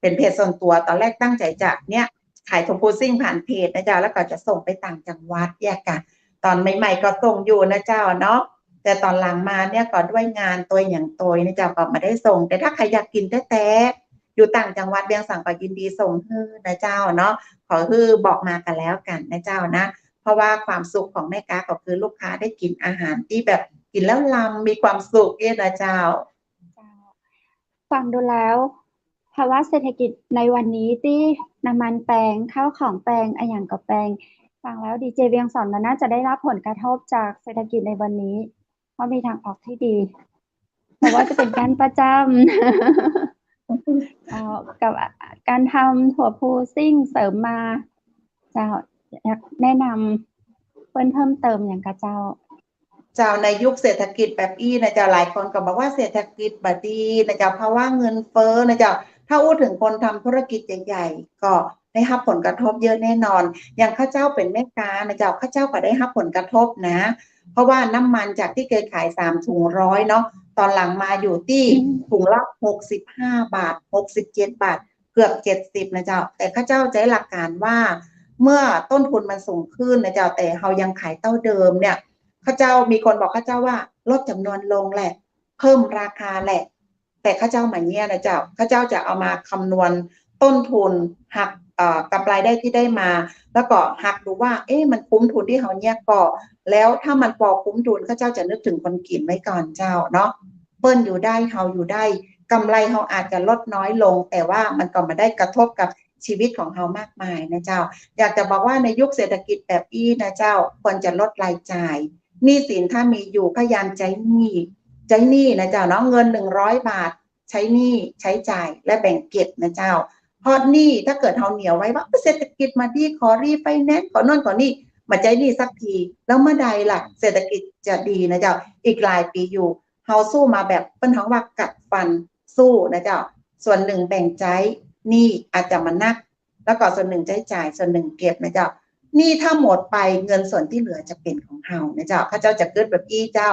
เป็นเพจส่วนตัวตอนแรกตั้งใจจะเนี่ยขายทูโพซิ่งผ่านเพจนะเจ้าแล้วก็จะส่งไปต่างจังหวัดแยกกันตอนใหม่ๆก็ส่งอยู่นะเจ้าเนาะแต่ตอนหลังมาเนี่ยก็ด้วยงานตัวอย่างตัวนะเจ้าก็ไม่ได้ส่งแต่ถ้าใครอยากกินแท้ๆอยู่ต่างจังหวัดเวียงสังก็ยินดีส่งให้นะเจ้าเนาะขอคือบอกมากันแล้วกันนะเจ้านะเพราะว่าความสุขของแม่ค้าก็คือลูกค้าได้กินอาหารที่แบบกินแล้วลำมีความสุขนะเจ้า ฟังดูแล้วภาวะเศรษฐกิจในวันนี้ที่น้ำมันแพงข้าวของแพงอะอย่างก็แพงฟังแล้วดีเจเวียงสอนมันน่าจะได้รับผลกระทบจากเศรษฐกิจในวันนี้เพราะมีทางออกที่ดี เพราะว่าจะเป็นการประจำกับการทำถั่วพูซิ่งเสริมมาจะอยากแนะนำเพิ่มเติมอย่างกับเจ้า เจ้าในยุคเศรษฐกิจแบบอี้นะเจ้าหลายคนก็บอกว่าเศรษฐกิจแบบดีนะเจ้าเพราะว่าเงินเฟ้อนะเจ้าถ้าพูดถึงคนทำธุรกิจใหญ่ๆก็ได้รับผลกระทบเยอะแน่นอน อย่างข้าเจ้าเป็นแม่ค้านะเจ้าข้าเจ้าก็ได้รับผลกระทบนะ เพราะว่าน้ำมันจากที่เคยขาย3 ถุง100เนาะตอนหลังมาอยู่ที่ถุงละ65 บาท67 บาทเกือบ70นะเจ้าแต่ข้าเจ้าใช้หลักการว่าเมื่อต้นทุนมันสูงขึ้นนะเจ้าแต่เรายังขายเท่าเดิมเนี่ยข้าเจ้ามีคนบอกข้าเจ้าว่าลดจำนวนลงแหละเพิ่มราคาแหละแต่ข้าเจ้ามาเนี่ยนะเจ้าข้าเจ้าจะเอามาคำนวณต้นทุนหักกำไรได้ที่ได้มาแล้วก็หักดูว่ามันคุ้มทุนที่เขาเนี่ยก็แล้วถ้ามันพอคุ้มทุนข้าเจ้าจะนึกถึงคนกินไว้ก่อนเจ้าเนาะเปิ้นอยู่ได้เฮาอยู่ได้กำไรเฮาอาจจะลดน้อยลงแต่ว่ามันก็ไม่ได้กระทบกับชีวิตของเฮามากมายนะเจ้าอยากจะบอกว่าในยุคเศรษฐกิจแบบนี้นะเจ้าควรจะลดรายจ่ายหนี้สินถ้ามีอยู่พยายามใช้หนี้นะเจ้าเนาะเงิน100 บาทใช้หนี้ใช้จ่ายและแบ่งเก็บนะเจ้าเพราะหนี้ถ้าเกิดเฮาเหนียวไว้ว่าเศรษฐกิจมาดีขอรีไฟแนนซ์ขอโน่นขอนี่มาใจหนี้สักทีแล้วเมื่อใดล่ะเศรษฐกิจจะดีนะเจ้าอีกหลายปีอยู่เฮาสู้มาแบบเปิ้นท้องว่ากัดฟันสู้นะเจ้าส่วนหนึ่งแบ่งใจหนี้อาจจะมานักแล้วก็ส่วนหนึ่งใช้จ่ายส่วนหนึ่งเก็บนะเจ้านี่ถ้าหมดไปเงินส่วนที่เหลือจะเป็นของเฮานะเจ้าข้าเจ้าจะเกิดแบบอี้เจ้า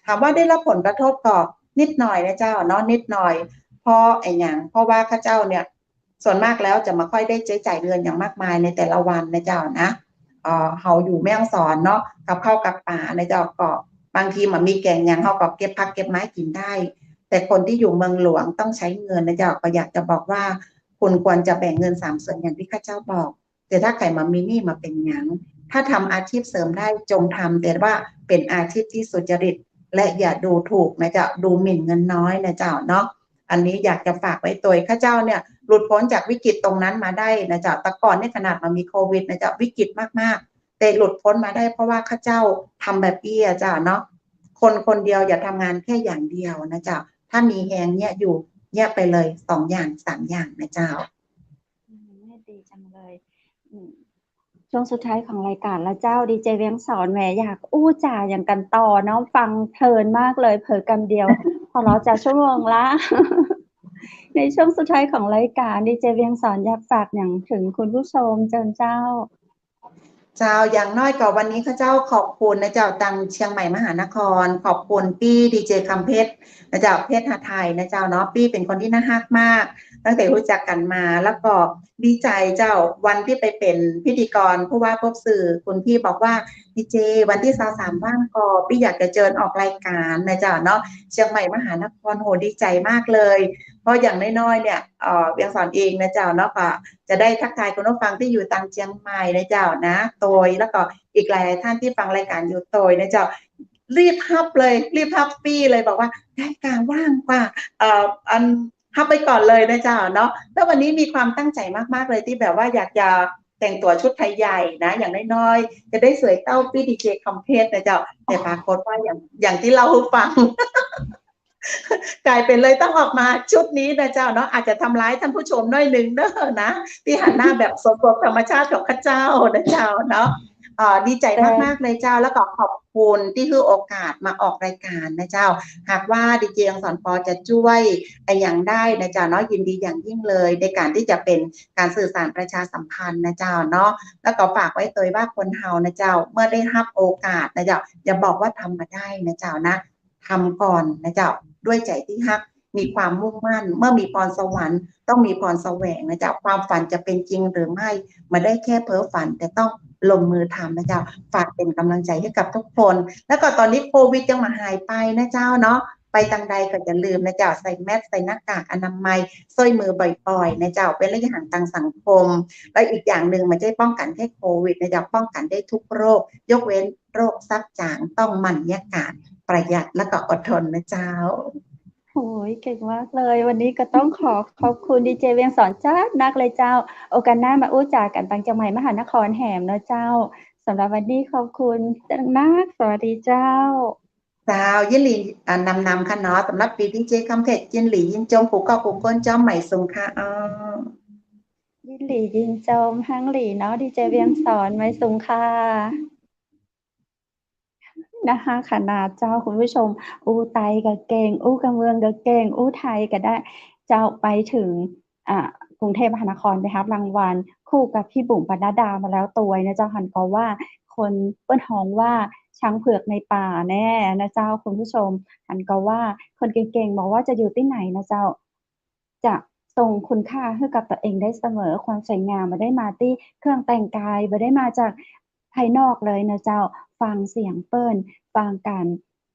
ถามว่าได้รับผลกระทบก็นิดหน่อยนะเจ้าเนาะนิดหน่อยเพราะเพราะว่าข้าเจ้าเนี่ยส่วนมากแล้วจะไม่ค่อยได้ใช้จ่ายเงินอย่างมากมายในแต่ละวันนะเจ้านะเฮาอยู่แม่ฮ่องสอนเนาะกับข้าวกับป่านะเจ้าก็บางทีมันมีแกงอย่างเฮาก็เก็บผักเก็บไม้กินได้แต่คนที่อยู่เมืองหลวงต้องใช้เงินนะเจ้าก็อยากจะบอกว่าคุณควรจะแบ่งเงิน3 ส่วนอย่างที่ข้าเจ้าบอกแต่ถ้าใครมามีหนี้มาเป็นหยังถ้าทำอาชีพเสริมได้จงทำแต่ว่าเป็นอาชีพที่สุจริตและอย่าดูถูกนะเจ้าดูหมิ่นเงินน้อยนะเจ้าเนาะอันนี้อยากจะฝากไว้ตัวข้าเจ้าเนี่ยหลุดพ้นจากวิกฤตตรงนั้นมาได้นะเจ้าแต่ก่อนในขนาดมันมีโควิดนะเจ้าวิกฤตมากๆแต่หลุดพ้นมาได้เพราะว่าข้าเจ้าทำแบบนี้เจ้าเนาะคนเดียวอย่าทำงานแค่อย่างเดียวนะเจ้าถ้ามีแฮงเนี่ยอยู่เนี่ยไปเลย2 อย่าง3 อย่างนะเจ้าดีจังเลยช่วงสุดท้ายของรายการแล้วเจ้าดีเจเวียงสอนแหมอยากอู้จ่าอย่างกันต่อเนาะฟังเพลินมากเลยเผลอกำเดียว พอเราจะชั่วโมงละ ในช่วงสุดท้ายของรายการดีเจเวียงสอนอยากฝากอย่างถึงคุณผู้ชมเจิญเจ้าอย่างน้อยก็วันนี้ข้าเจ้าขอบคุณนะเจ้าตังเชียงใหม่มหานครขอบคุณปี้ดีเจคำเพชรนะเจ้าเพชรหาไทยนะเจ้าเนาะปี้เป็นคนที่น่าฮักมาก ตั้งแต่รู้จักกันมาแล้วก็ดีใจเจ้าวันที่ไปเป็นพิธีกรผู้ว่าพบสื่อคุณพี่บอกว่าดีเจวันที่23ว่างก็พี่อยากจะเชิญออกรายการนะเจ้าเนาะเชียงใหม่มหานครโหดีใจมากเลยเพราะอย่างน้อยๆเนี่ยเวียงสอนเองนะเจ้าเนาะก็จะได้ทักทายคุณผู้ฟังที่อยู่ต่างเชียงใหม่นะเจ้านะโตยแล้วก็อีกหลายท่านที่ฟังรายการอยู่โตยนะเจ้ารีบฮับเลยรีบฮับปี้เลยบอกว่ารายการว่างกว่าอันฮับไปก่อนเลยนะเจ้าเนาะแล้ววันนี้มีความตั้งใจมากๆเลยที่แบบว่าอยากจะแต่งตัวชุดไทยใหญ่นะอย่างน้อยๆจะได้สวยเต้าปี้ดีเจคอมเพลตนะเจ้าแต่ปรากฏว่าอย่างที่เราฟัง กลายเป็นเลยต้องออกมาชุดนี้นะเจ้าเนาะอาจจะทำร้ายท่านผู้ชมน้อยหนึ่งเด้อนะที่หันหน้าแบบสดๆธรรมชาติของข้าเจ้านะเจ้าเนาะดีใจมากๆเลยเจ้าแล้วก็ขอบคุณที่ให้โอกาสมาออกรายการนะเจ้าหากว่าดีเจสอนปอจะช่วยอย่างได้นะเจ้าเนาะยินดีอย่างยิ่งเลยในการที่จะเป็นการสื่อสารประชาสัมพันธ์นะเจ้าเนาะแล้วก็ฝากไว้เลยว่าคนเฮานะเจ้าเมื่อได้รับโอกาสนะเจ้าอย่าบอกว่าทำมาได้นะเจ้านะทำก่อนนะเจ้าด้วยใจที่ฮักมีความมุ่งมั่นเมื่อมีพรสวรรค์ต้องมีพรแสวงนะเจ้าความฝันจะเป็นจริงหรือไม่มาได้แค่เพ้อฝันแต่ต้องลงมือทำนะเจ้าฝากเป็นกำลังใจให้กับทุกคนแล้วก็ตอนนี้โควิดยังมาหายไปนะเจ้าเนาะไปทางใดก็อย่าลืมนะเจ้าใส่แมสใส่หน้ากากอนามัยซ้อยมือบ่อยๆนะเจ้าเป็นระยะห่างทางสังคมและอีกอย่างหนึ่งมันจะป้องกันแค่โควิดนะเจ้าป้องกันได้ทุกโรคยกเว้นโรคซับจางต้องหมั่นยากาศประหยัดแล้วก็อดทนนะเจ้าโอ้ยเก่งมากเลยวันนี้ก็ต้องขอบคุณดีเจเวียงสอนจ้านักเลยเจ้าโอกาสหน้ามาอู้จากันตังจังใหม่มหานครแหมนะเจ้าสำหรับวันนี้ขอบคุณนักสวัสดีเจ้าเจ้ายินหลีนำค่ะเนาะสำหรับปีดีเจคำเพชรยินหลียินจงผูกเกาผูกก้นจอมใหม่สุงค่ะยินหลียินจมฮังหลีเนาะดีเจเวียงสอนไว้สูงค่ะนะคะขนาดเจ้าคุณผู้ชมอู้ไตก็เก่งอู้กำเมืองก็เก่งอู้ไทยก็ได้เจ้าไปถึงกรุงเทพมหานครไปรับรางวัลคู่กับพี่บุ๋มปนัดดามาแล้วตัวนะเจ้าหันก็ว่าคนเปิ้นฮ้องว่าช้างเผือกในป่าแน่นะเจ้าคุณผู้ชมหันก็ว่าคนเก่งๆบอกว่าจะอยู่ที่ไหนนะเจ้าจะส่งคุณค่าให้กับตัวเองได้เสมอความสวยงามบ่ได้มาที่เครื่องแต่งกายบ่ได้มาจากภายนอกเลยนะเจ้าฟังเสียงเปิ้นฟังการ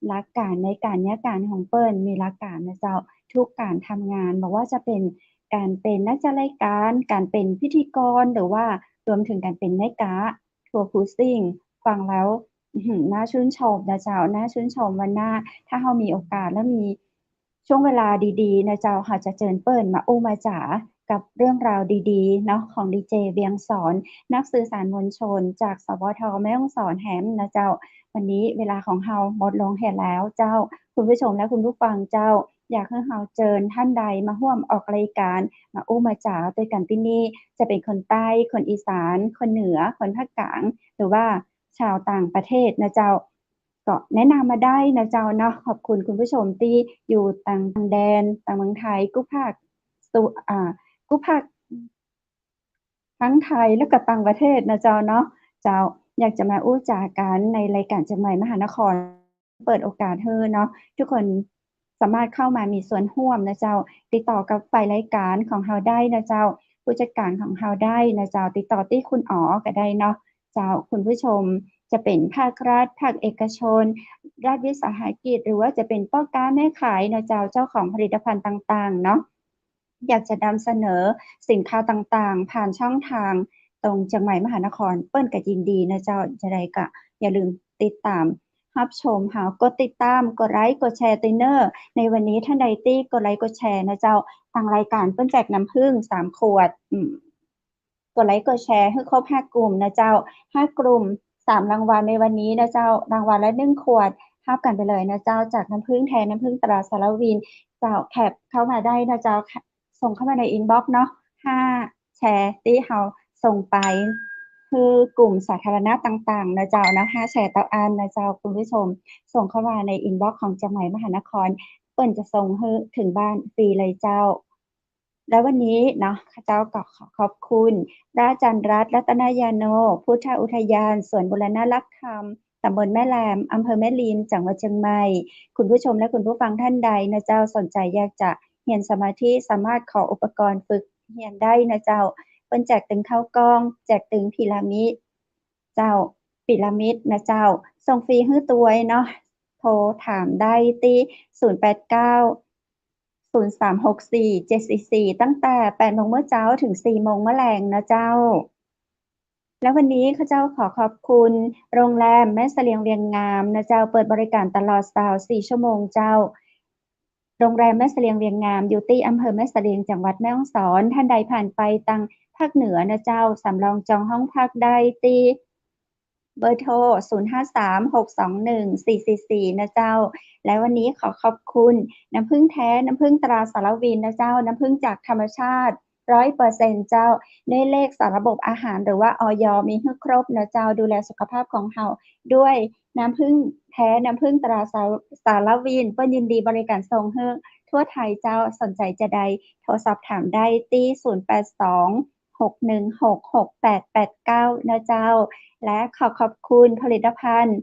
หลักการในการเนี้ยการของเปิ้นมีหลักการนะเจ้าทุกการทำงานบ่ว่าจะเป็นการเป็นนักจัดรายการการเป็นพิธีกรหรือว่ารวมถึงการเป็นแม่ค้าทัวร์พูดซิ่งฟังแล้วน่าชื่นชมนะเจ้าน่าชื่นชมวันหน้าถ้าเรามีโอกาสและมีช่วงเวลาดีๆนะเจ้าค่ะจะเชิญเปิ้นมาอู้มาจ๋ากับเรื่องราวดีๆเนาะของดีเจเวียงสอนนักสื่อสารมวลชนจากสวทแม่ฮ่องสอนแหมนะเจ้าวันนี้เวลาของเราหมดลงแล้วเจ้าคุณผู้ชมและคุณผู้ฟังเจ้าอยากให้เราเชิญท่านใดมาร่วมออกรายการมาอู้มาจ๋าด้วยกันที่นี่จะเป็นคนใต้คนอีสานคนเหนือคนภาคกลางหรือว่าชาวต่างประเทศนะเจ้าก็แนะนำมาได้นะเจ้าเนาะขอบคุณคุณผู้ชมที่อยู่ต่างแดนต่างเมืองไทยกู้ภาคกู้ภาคทั้งไทยและก็ต่างประเทศนะเจ้าเนาะเจ้าอยากจะมาอู้จากันในรายการจังใหม่มหานครเปิดโอกาสให้เนาะทุกคนสามารถเข้ามามีส่วนร่วมนะเจ้าติดต่อกับฝ่ายรายการของเราได้นะเจ้าผู้จัดการของเราได้นะเจ้าติดต่อที่คุณอ๋อก็ได้เนาะเจ้าคุณผู้ชมจะเป็นภาครัฐภาคเอกชนรัฐวิสาหกิจหรือว่าจะเป็นพ่อค้าแม่ขายนะเจ้าเจ้าของผลิตภัณฑ์ต่างๆเนาะอยากจะนำเสนอสินค้าต่างๆผ่านช่องทางตรงจังใหม่มหานครเปิ้นก็ยินดีนะเจ้าจะได้ก็อย่าลืมติดตามรับชมหากดติดตามกดไลค์กดแชร์ติเนอร์ในวันนี้ท่านใดที่กดไลค์กดแชร์นะเจ้าทางรายการเปิ้นแจกน้ำผึ้ง3ขวดกดไลค์กดแชร์ให้ครบ5กลุ่มนะเจ้า5กลุ่ม3รางวัลในวันนี้นะเจ้ารางวัลละ1ขวดรับกันไปเลยนะเจ้าจากน้ำผึ้งแท้น้ำผึ้งตราสารวินเจ้าแคปเข้ามาได้นะเจ้าส่งเข้ามาในอินบ็อกซ์เนาะ5แชร์ที่เราส่งไปคือกลุ่มสาธารณะต่างๆนะเจ้านะ5แชร์ต่ออันนะเจ้าคุณผู้ชมส่งเข้ามาในอินบ็อกซ์ของจังหวัดมหานครเปิ้นจะส่งให้ถึงบ้านฟรีเลยเจ้าแล้ววันนี้เนาะข้าเจ้าก็ขอบคุณพระอาจารย์รัตน์รัตนยาโนพุทธอุทยานสวนบูรณรักษ์ธรรมตำบลแม่แลมอำเภอแม่ริมจังหวัดเชียงใหม่คุณผู้ชมและคุณผู้ฟังท่านใดนะเจ้าสนใจอยากจะ เรียนสมาธิสามารถขออุปกรณ์ฝึกเรียนได้นะเจ้าเปิ้นแจกตึงข้าวกล้องแจกตึงพีระมิดเจ้าพีระมิดนะเจ้าส่งฟรีให้ตัวเนาะโทรถามได้ที่089 0364 744ตั้งแต่ 8 โมงเมื่อเช้าถึง 4 โมงเมื่อแลงนะเจ้าแล้ววันนี้ข้าเจ้าขอขอบคุณโรงแรมแม่เสลียงเวียงงามนะเจ้าเปิดบริการตลอด24 ชั่วโมงเจ้าโรงแรมแม่เสลียงเวียงงามอยู่ที่อำเภอแม่เสลียงจังหวัดแม่ฮ่องสอนท่านใดผ่านไปตังภาคเหนือนะเจ้าสำรองจองห้องพักได้ที่เบอร์โทร 053-621-444 นะเจ้าและวันนี้ขอขอบคุณน้ำผึ้งแท้น้ำผึ้งตราสารวินนะเจ้าน้ำผึ้งจากธรรมชาติ 100% เจ้าด้วยเลขสารระบบอาหารหรือว่าอย.มีให้ครบนะเจ้าดูแลสุขภาพของเฮาด้วยน้ำผึ้งแท้น้ำผึ้งตราสารวินเปิ้นยินดีบริการส่งให้ทั่วไทยเจ้าสนใจจะใดโทรสอบถามได้ที่082-616-6889 นะเจ้าและขอขอบคุณผลิตภัณฑ์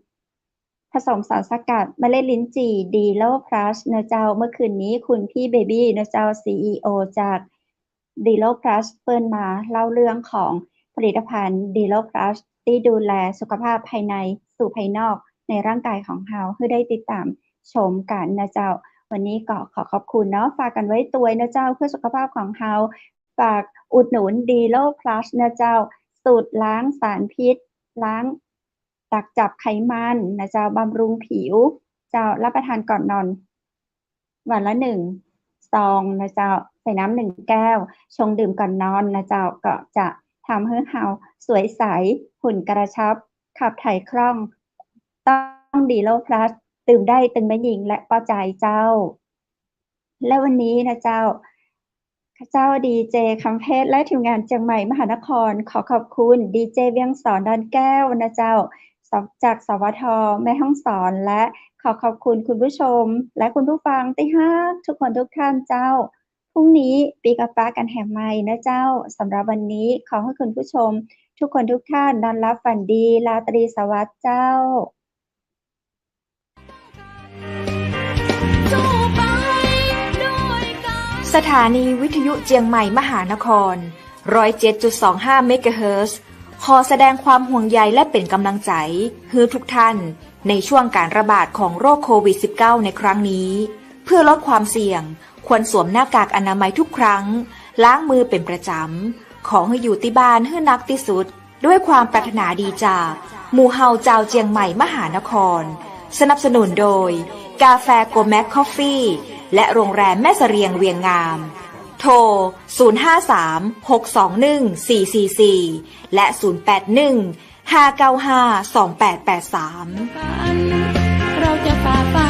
ผสมสารสกัดเมล็ดลิ้นจี่ดีโลพลัสนะเจ้าเมื่อคืนนี้คุณพี่เบบี้นะเจ้า CEO จากดีโลพลัสเปิ้นมาเล่าเรื่องของผลิตภัณฑ์ดีโลพลัสที่ดูแลสุขภาพภายในสู่ภายนอกในร่างกายของเฮาให้ได้ติดตามชมกันนะเจ้าวันนี้ก็ขอขอบคุณเนาะฝากกันไว้ตัวนะเจ้าเพื่อสุขภาพของเฮาฝากอุดหนุนดีโลพลัสนะเจ้าสูตรล้างสารพิษล้างดักจับไขมันนะเจ้าบำรุงผิวเจ้ารับประทานก่อนนอนวันละ1 ซองนะเจ้าใส่น้ำ1 แก้วชงดื่มก่อนนอนนะเจ้าก็จะทำให้เฮาสวยใสหุ่นกระชับขับถ่ายคล่องต้องดีโลพลัสดื่มได้ตึงแม่หญิงและป้าใจเจ้าและวันนี้นะเจ้าข้าเจ้าดีเจคำเพชรและทีมงานเชียงใหม่มหานครขอขอบคุณดีเจเวียงสอนดอนแก้วนะเจ้าจากสวทแม่ฮ่องสอนและขอขอบคุณคุณผู้ชมและคุณผู้ฟังที่ฮักทุกคนทุกท่านเจ้าพรุ่งนี้ปีกับป้ากันแห่ใหม่นะเจ้าสำหรับวันนี้ขอให้คุณผู้ชมทุกคนทุกท่านนอนหลับฝันดีราตรีสวัสดิ์เจ้าสถานีวิทยุเจียงใหม่มหานคร 107.25 เมกะเฮิรตซ์ขอแสดงความห่วงใยและเป็นกำลังใจให้ทุกท่านในช่วงการระบาดของโรคโควิด -19 ในครั้งนี้เพื่อลดความเสี่ยงควรสวมหน้ากากอนามัยทุกครั้งล้างมือเป็นประจำขอให้อยู่ที่บ้านให้นักที่สุดด้วยความปรารถนาดีจากหมู่เฮาเจ้าเจียงใหม่มหานครสนับสนุนโดยกาแฟโกแมคคอฟฟี่และโรงแรมแม่เสรียงเวียงงามโทร 053-621-444 และ 081-595-2883 เราจะฝ่าฟัน